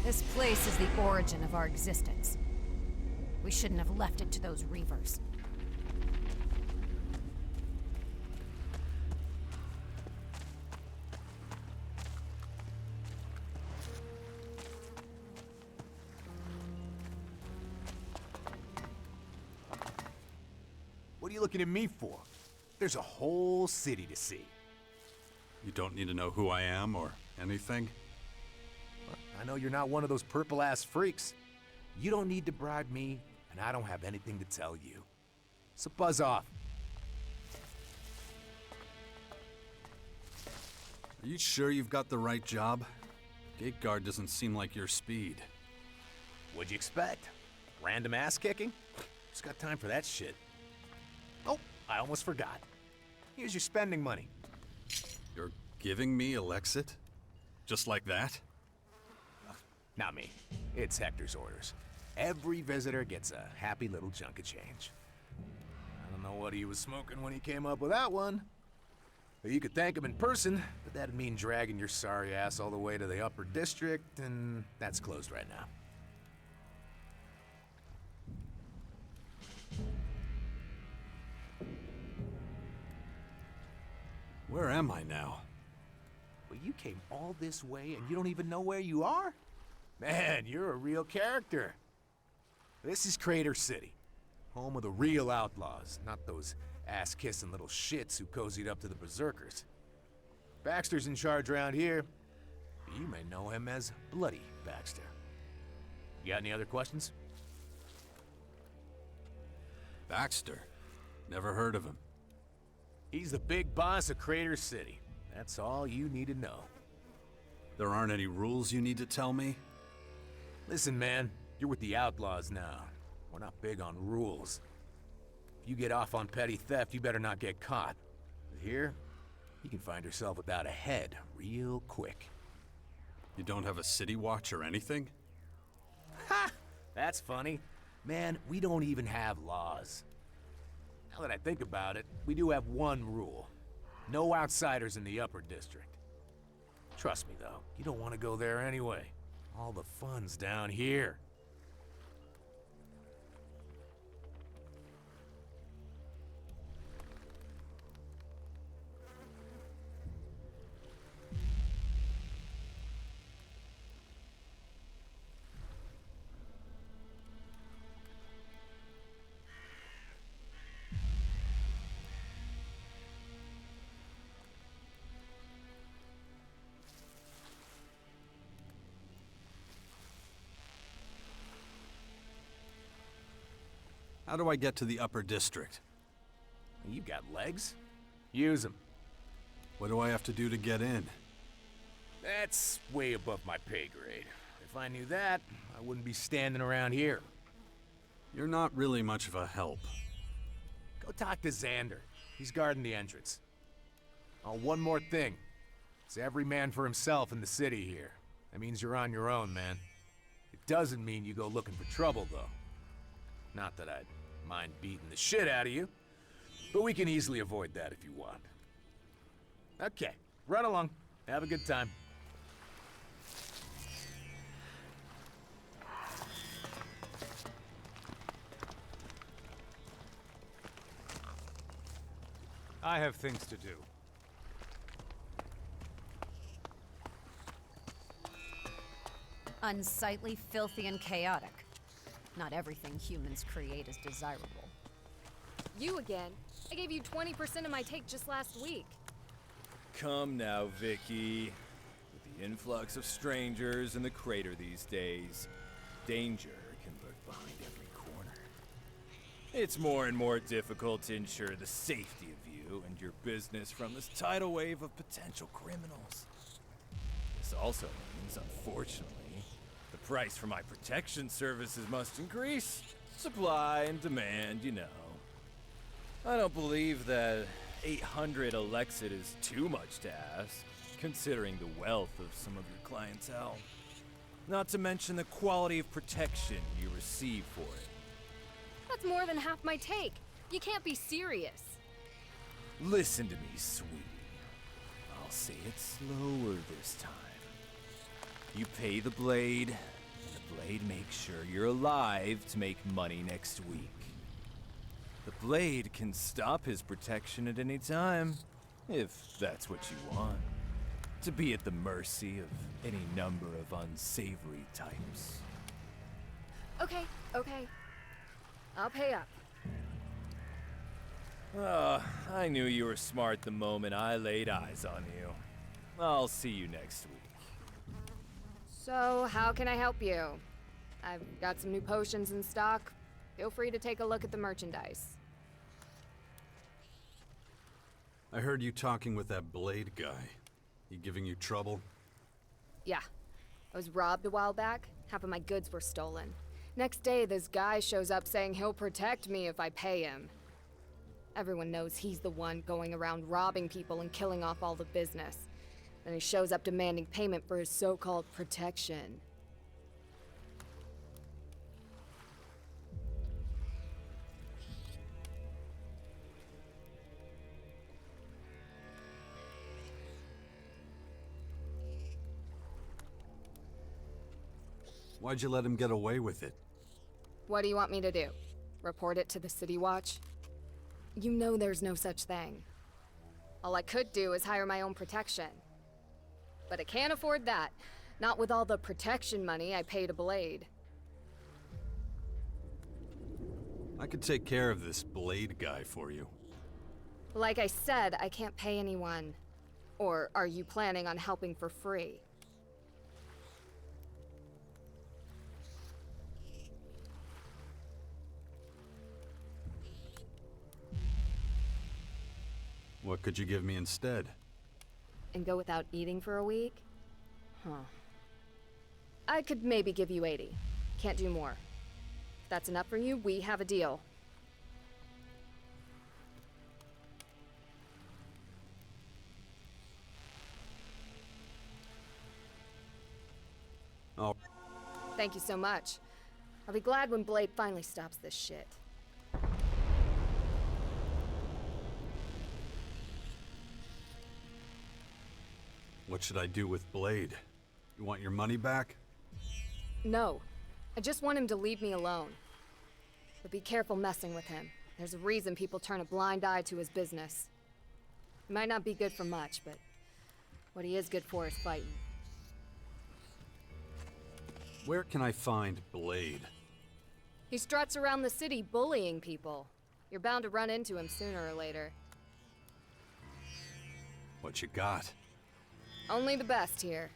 This place is the origin of our existence. We shouldn't have left it to those Reavers. What are you looking at me for? There's a whole city to see. You don't need to know who I am or anything? I know you're not one of those purple-ass freaks. You don't need to bribe me, and I don't have anything to tell you. So buzz off. Are you sure you've got the right job? Gate guard doesn't seem like your speed. What'd you expect? Random ass kicking? Who's got time for that shit? Oh, I almost forgot. Here's your spending money. You're giving me Alexit? Just like that? Not me. It's Hector's orders. Every visitor gets a happy little chunk of change. I don't know what he was smoking when he came up with that one. You could thank him in person, but that'd mean dragging your sorry ass all the way to the upper district, and that's closed right now. am I now? Well, you came all this way and you don't even know where you are? Man, you're a real character. This is Crater City, home of the real outlaws, not those ass-kissing little shits who cozied up to the Berserkers. Baxter's in charge around here. You may know him as Bloody Baxter. You got any other questions? Baxter? Never heard of him. He's the big boss of Crater City. That's all you need to know. There aren't any rules you need to tell me? Listen, man, you're with the outlaws now. We're not big on rules. If you get off on petty theft, you better not get caught. But here, you can find yourself without a head real quick. You don't have a city watch or anything? Ha! That's funny. Man, we don't even have laws. Now that I think about it, we do have one rule. No outsiders in the upper district. Trust me, though, you don't want to go there anyway. All the fun's down here. How do I get to the upper district? You got legs? Use them. What do I have to do to get in? That's way above my pay grade. If I knew that, I wouldn't be standing around here. You're not really much of a help. Go talk to Xander. He's guarding the entrance. Oh, one more thing. It's every man for himself in the city here. That means you're on your own, man. It doesn't mean you go looking for trouble, though. Not that I'd mind beating the shit out of you, but we can easily avoid that if you want. Okay, run along. Have a good time. I have things to do. Unsightly, filthy, and chaotic. Not everything humans create is desirable. You again? I gave you 20% of my take just last week. Come now, Vicky. With the influx of strangers in the crater these days, danger can lurk behind every corner. It's more and more difficult to ensure the safety of you and your business from this tidal wave of potential criminals. This also means, unfortunately, the price for my protection services must increase. Supply and demand, you know. I don't believe that 800 Alexit is too much to ask, considering the wealth of some of your clientele. Not to mention the quality of protection you receive for it. That's more than half my take. You can't be serious. Listen to me, sweetie. I'll say it slower this time. You pay the blade, and the blade makes sure you're alive to make money next week. The blade can stop his protection at any time, if that's what you want. To be at the mercy of any number of unsavory types. Okay. I'll pay up. I knew you were smart the moment I laid eyes on you. I'll see you next week. So, how can I help you? I've got some new potions in stock. Feel free to take a look at the merchandise. I heard you talking with that Blade guy. He giving you trouble? Yeah. I was robbed a while back. Half of my goods were stolen. Next day, this guy shows up saying he'll protect me if I pay him. Everyone knows he's the one going around robbing people and killing off all the business. Then he shows up demanding payment for his so-called protection. Why'd you let him get away with it? What do you want me to do? Report it to the City Watch? You know there's no such thing. All I could do is hire my own protection. But I can't afford that. Not with all the protection money I pay to Blade. I could take care of this Blade guy for you. Like I said, I can't pay anyone. Or are you planning on helping for free? What could you give me instead? And go without eating for a week? Huh. I could maybe give you 80. Can't do more. If that's enough for you, we have a deal. Oh. Thank you so much. I'll be glad when Blade finally stops this shit. What should I do with Blade? You want your money back? No. I just want him to leave me alone. But be careful messing with him. There's a reason people turn a blind eye to his business. He might not be good for much, but what he is good for is fighting. Where can I find Blade? He struts around the city bullying people. You're bound to run into him sooner or later. What you got? Only the best here.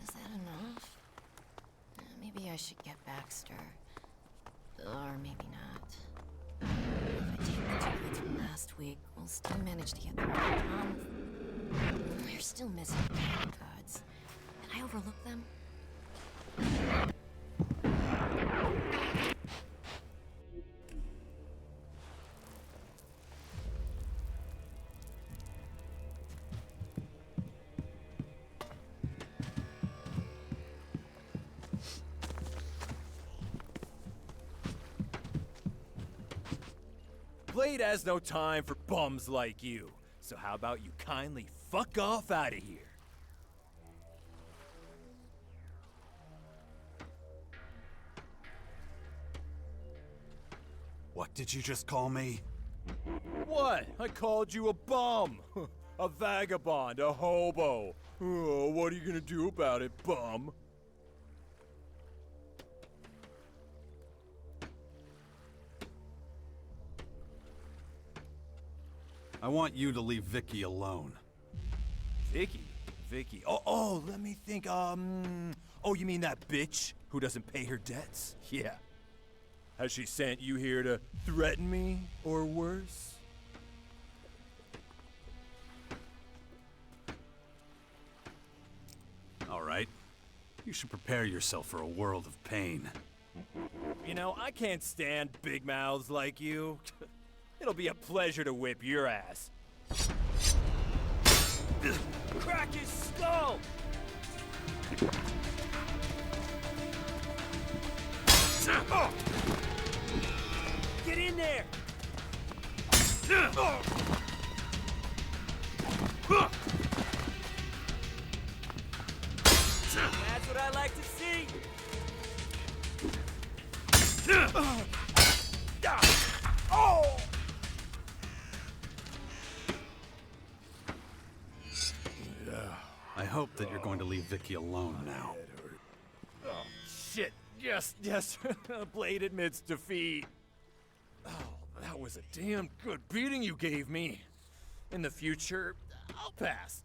Is that enough? Maybe I should get Baxter. Or maybe not. If I take the 2 kids from last week, we'll still manage to get them all. We're still missing goods. Did I overlook them? Blade has no time for bums like you. So how about you kindly fuck off out of here? What did you just call me? What? I called you a bum. A vagabond, a hobo. Oh, what are you gonna do about it, bum? I want you to leave Vicky alone. Vicky? Vicky. Oh, let me think. Oh, you mean that bitch who doesn't pay her debts? Yeah. Has she sent you here to threaten me, or worse? All right. You should prepare yourself for a world of pain. You know, I can't stand big mouths like you. It'll be a pleasure to whip your ass. Crack his skull! Get in there! That's what I like to see! Oh! I hope that you're going to leave Vicky alone now. Oh, shit. Yes. Blade admits defeat. Oh, that was a damn good beating you gave me. In the future, I'll pass.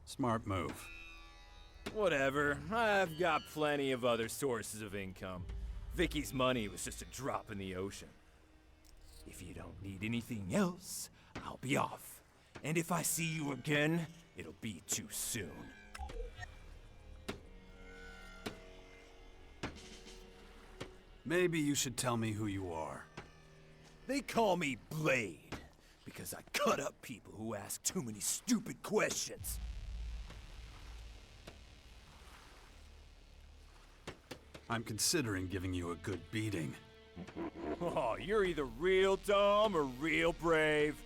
Smart move. Whatever. I've got plenty of other sources of income. Vicky's money was just a drop in the ocean. If you don't need anything else, I'll be off. And if I see you again, it'll be too soon. Maybe you should tell me who you are. They call me Blade, because I cut up people who ask too many stupid questions. I'm considering giving you a good beating. Oh, you're either real dumb or real brave.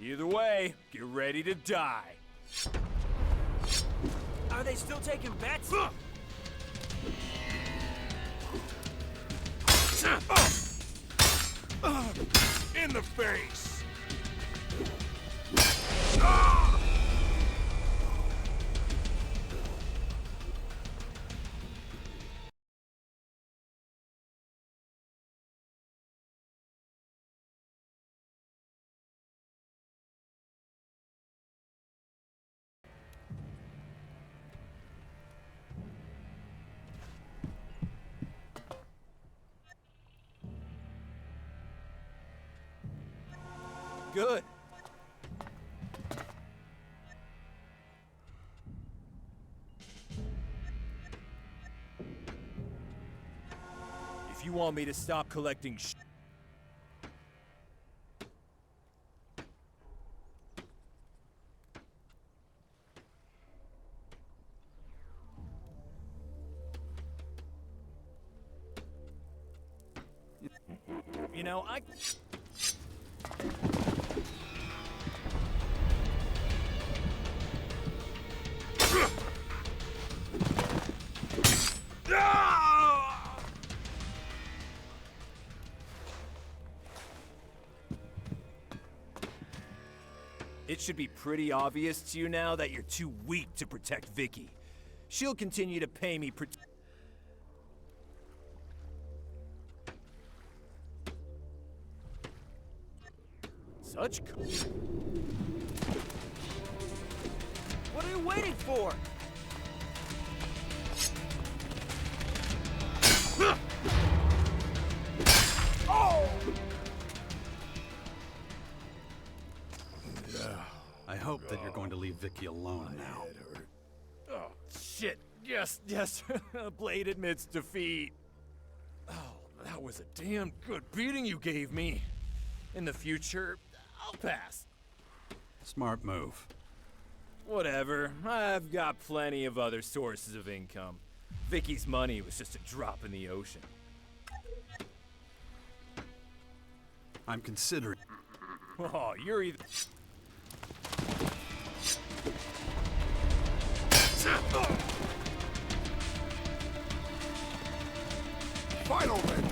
Either way, get ready to die. Are they still taking bets? In the face! Good. If you want me to stop collecting you know, It should be pretty obvious to you now that you're too weak to protect Vicky. She'll continue to pay me Such What are you waiting for? Oh! I hope that you're going to leave Vicky alone now. Oh, shit. Yes. Blade admits defeat. Oh, that was a damn good beating you gave me. In the future, I'll pass. Smart move. Whatever. I've got plenty of other sources of income. Vicky's money was just a drop in the ocean. I'm considering... Oh, you're either... Final then!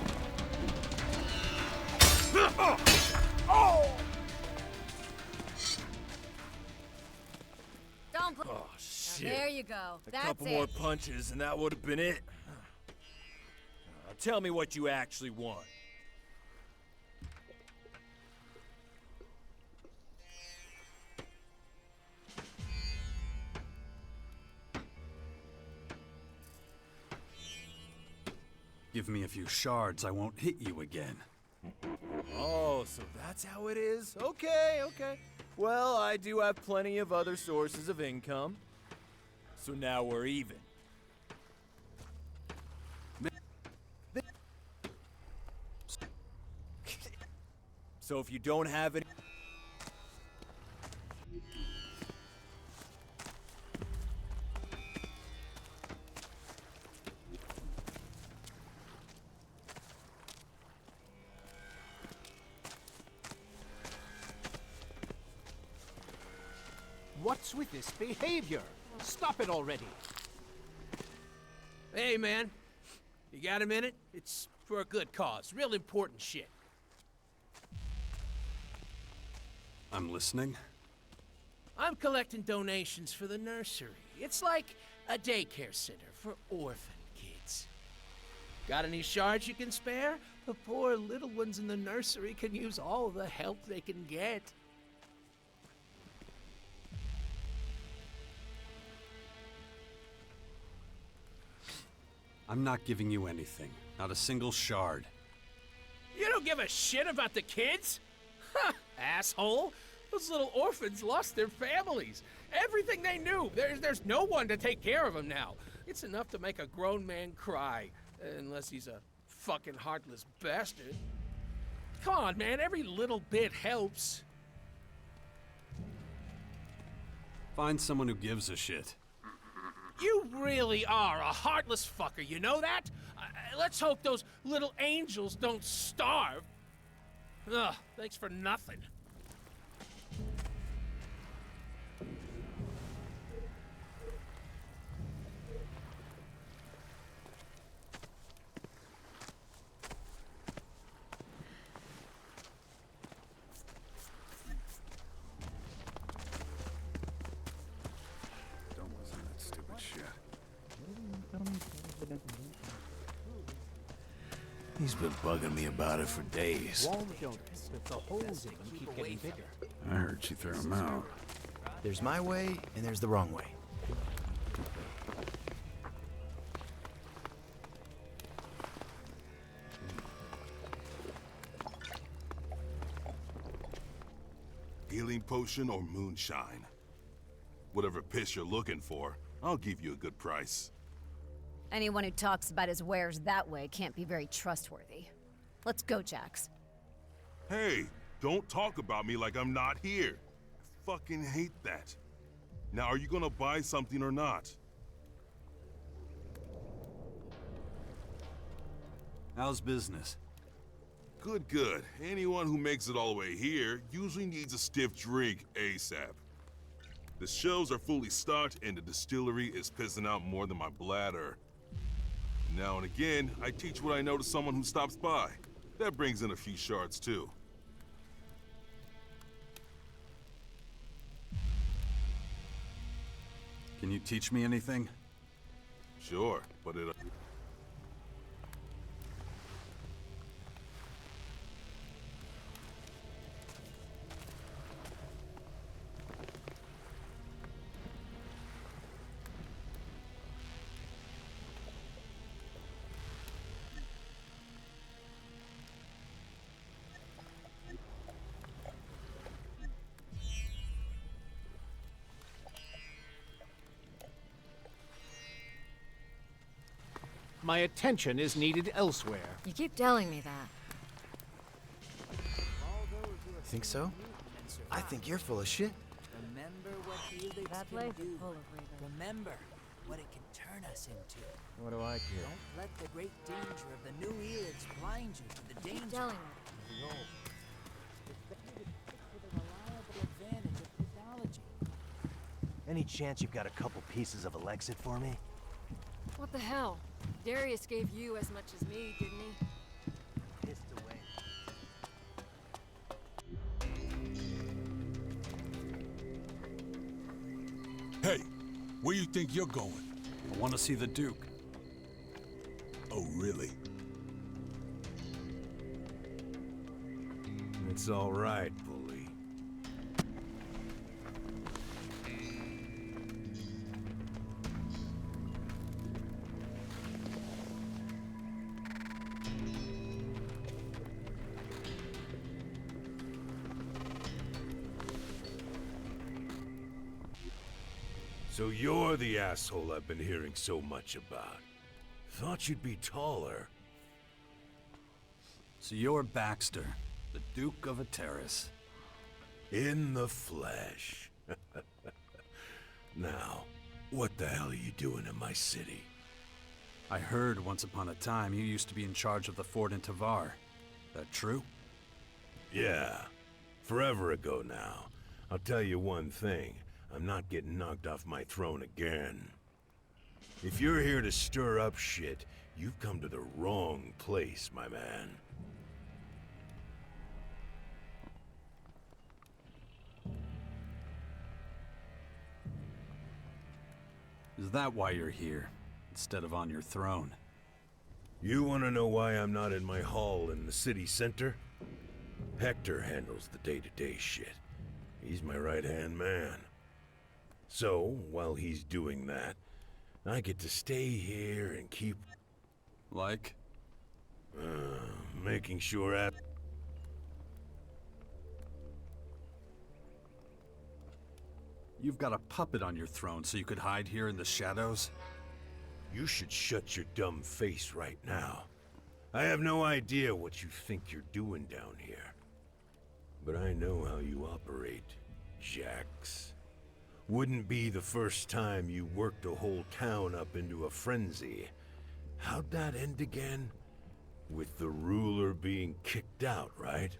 Oh! Don't put. Oh, shit. There you go. A That's couple it. more punches and that would have been it. Tell me what you actually want. Give me a few shards, I won't hit you again. Oh, so that's how it is? Okay. Well, I do have plenty of other sources of income. So now we're even. So if you don't have any... What's with this behavior? Stop it already! Hey, man. You got a minute? It's for a good cause. Real important shit. I'm listening. I'm collecting donations for the nursery. It's like a daycare center for orphan kids. Got any shards you can spare? The poor little ones in the nursery can use all the help they can get. I'm not giving you anything. Not a single shard. You don't give a shit about the kids? Ha! Asshole! Those little orphans lost their families. Everything they knew. There's no one to take care of them now. It's enough to make a grown man cry. Unless he's a fucking heartless bastard. Come on, man. Every little bit helps. Find someone who gives a shit. You really are a heartless fucker, you know that? Let's hope those little angels don't starve. Ugh, thanks for nothing. Don't listen to that stupid shit. He's been bugging me about it for days. Walls don't, but the holes in them keep getting bigger. I heard you threw him out. There's my way, and there's the wrong way. Healing potion or moonshine? Whatever piss you're looking for, I'll give you a good price. Anyone who talks about his wares that way can't be very trustworthy. Let's go, Jax. Hey, don't talk about me like I'm not here. I fucking hate that. Now, are you gonna buy something or not? How's business? Good, good. Anyone who makes it all the way here usually needs a stiff drink ASAP. The shelves are fully stocked and the distillery is pissing out more than my bladder. Now and again, I teach what I know to someone who stops by. That brings in a few shards too. Can you teach me anything? Sure, but it... My attention is needed elsewhere. You keep telling me that. Think so? I think you're full of shit. Remember what Helix That can place do. is full of reason. Remember what it can turn us into. What do I care? Don't let the great danger of the new Helix blind you to the danger. Keep telling me. With a reliable advantage of technology. Any chance you've got a couple pieces of Elexit for me? What the hell? Darius gave you as much as me, didn't he? Pissed away. Hey, where you think you're going? I want to see the Duke. Oh, really? It's all right, bully. So you're the asshole I've been hearing so much about. Thought you'd be taller. So you're Baxter. The Duke of Ateris. In the flesh. Now, what the hell are you doing in my city? I heard once upon a time you used to be in charge of the fort in Tavar. That true? Yeah. Forever ago now. I'll tell you one thing. I'm not getting knocked off my throne again. If you're here to stir up shit, you've come to the wrong place, my man. Is that why you're here, instead of on your throne? You want to know why I'm not in my hall in the city center? Hector handles the day-to-day shit. He's my right-hand man. So, while he's doing that, I get to stay here and keep... Like? Making sure You've got a puppet on your throne so you could hide here in the shadows? You should shut your dumb face right now. I have no idea what you think you're doing down here. But I know how you operate, Jax. Wouldn't be the first time you worked a whole town up into a frenzy. How'd that end again? With the ruler being kicked out, right?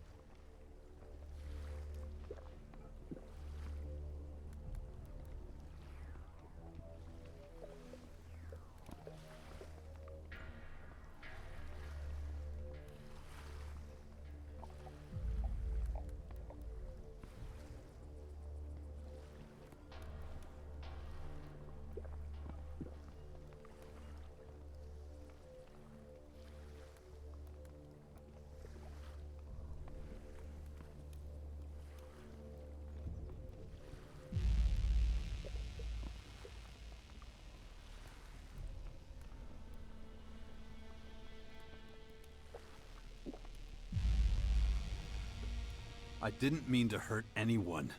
I didn't mean to hurt anyone.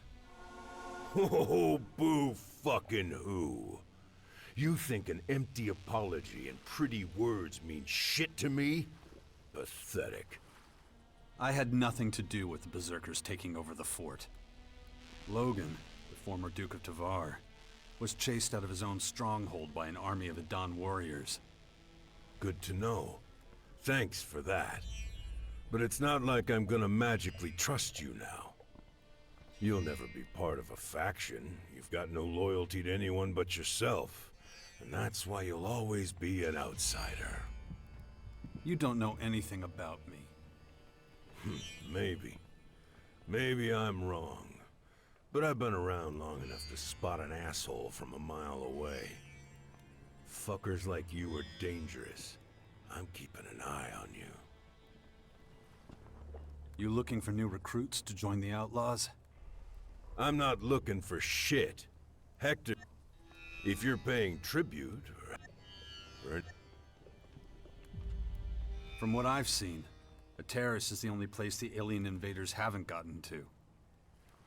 Oh, boo fucking who? You think an empty apology and pretty words mean shit to me? Pathetic. I had nothing to do with the Berserkers taking over the fort. Logan, the former Duke of Tavar, was chased out of his own stronghold by an army of Adan warriors. Good to know. Thanks for that. But it's not like I'm gonna magically trust you now. You'll never be part of a faction. You've got no loyalty to anyone but yourself. And that's why you'll always be an outsider. You don't know anything about me. Maybe. Maybe I'm wrong. But I've been around long enough to spot an asshole from a mile away. Fuckers like you are dangerous. I'm keeping an eye on you. You looking for new recruits to join the Outlaws? I'm not looking for shit. Hector, if you're paying tribute, or... From what I've seen, Ateris is the only place the alien invaders haven't gotten to.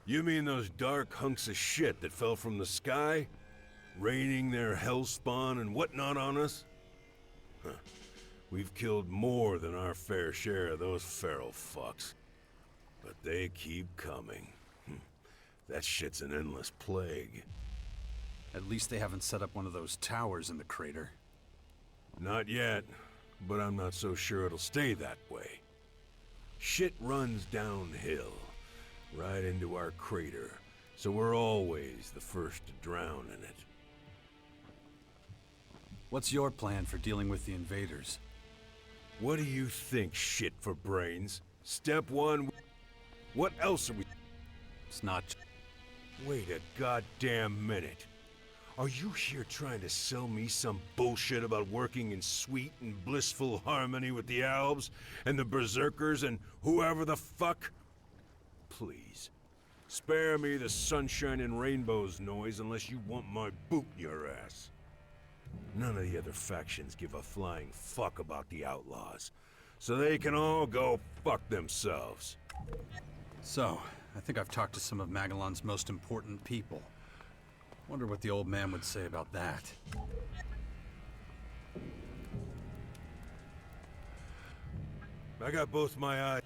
You mean those dark hunks of shit that fell from the sky? Raining their hellspawn and whatnot on us? Huh. We've killed more than our fair share of those feral fucks. But they keep coming. That shit's an endless plague. At least they haven't set up one of those towers in the crater. Not yet, but I'm not so sure it'll stay that way. Shit runs downhill, right into our crater, so we're always the first to drown in it. What's your plan for dealing with the invaders? What do you think, shit for brains? Step one... What else are we... It's not... Wait a goddamn minute. Are you here trying to sell me some bullshit about working in sweet and blissful harmony with the elves and the berserkers and whoever the fuck? Please, spare me the sunshine and rainbows noise unless you want my boot in your ass. None of the other factions give a flying fuck about the outlaws, so they can all go fuck themselves. So, I think I've talked to some of Magellan's most important people. Wonder what the old man would say about that. I got both my eyes.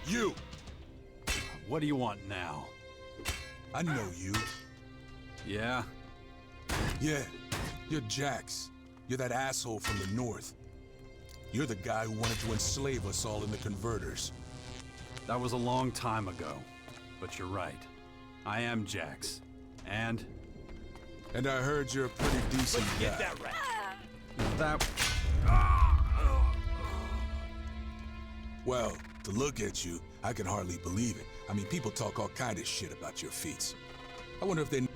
You! What do you want now? I know you. Yeah? Yeah, you're Jax. You're that asshole from the north. You're the guy who wanted to enslave us all in the converters. That was a long time ago. But you're right. I am Jax. And I heard you're a pretty decent guy. Get that rat! that... Well, to look at you, I can hardly believe it. I mean, people talk all kind of shit about your feats. I wonder if they...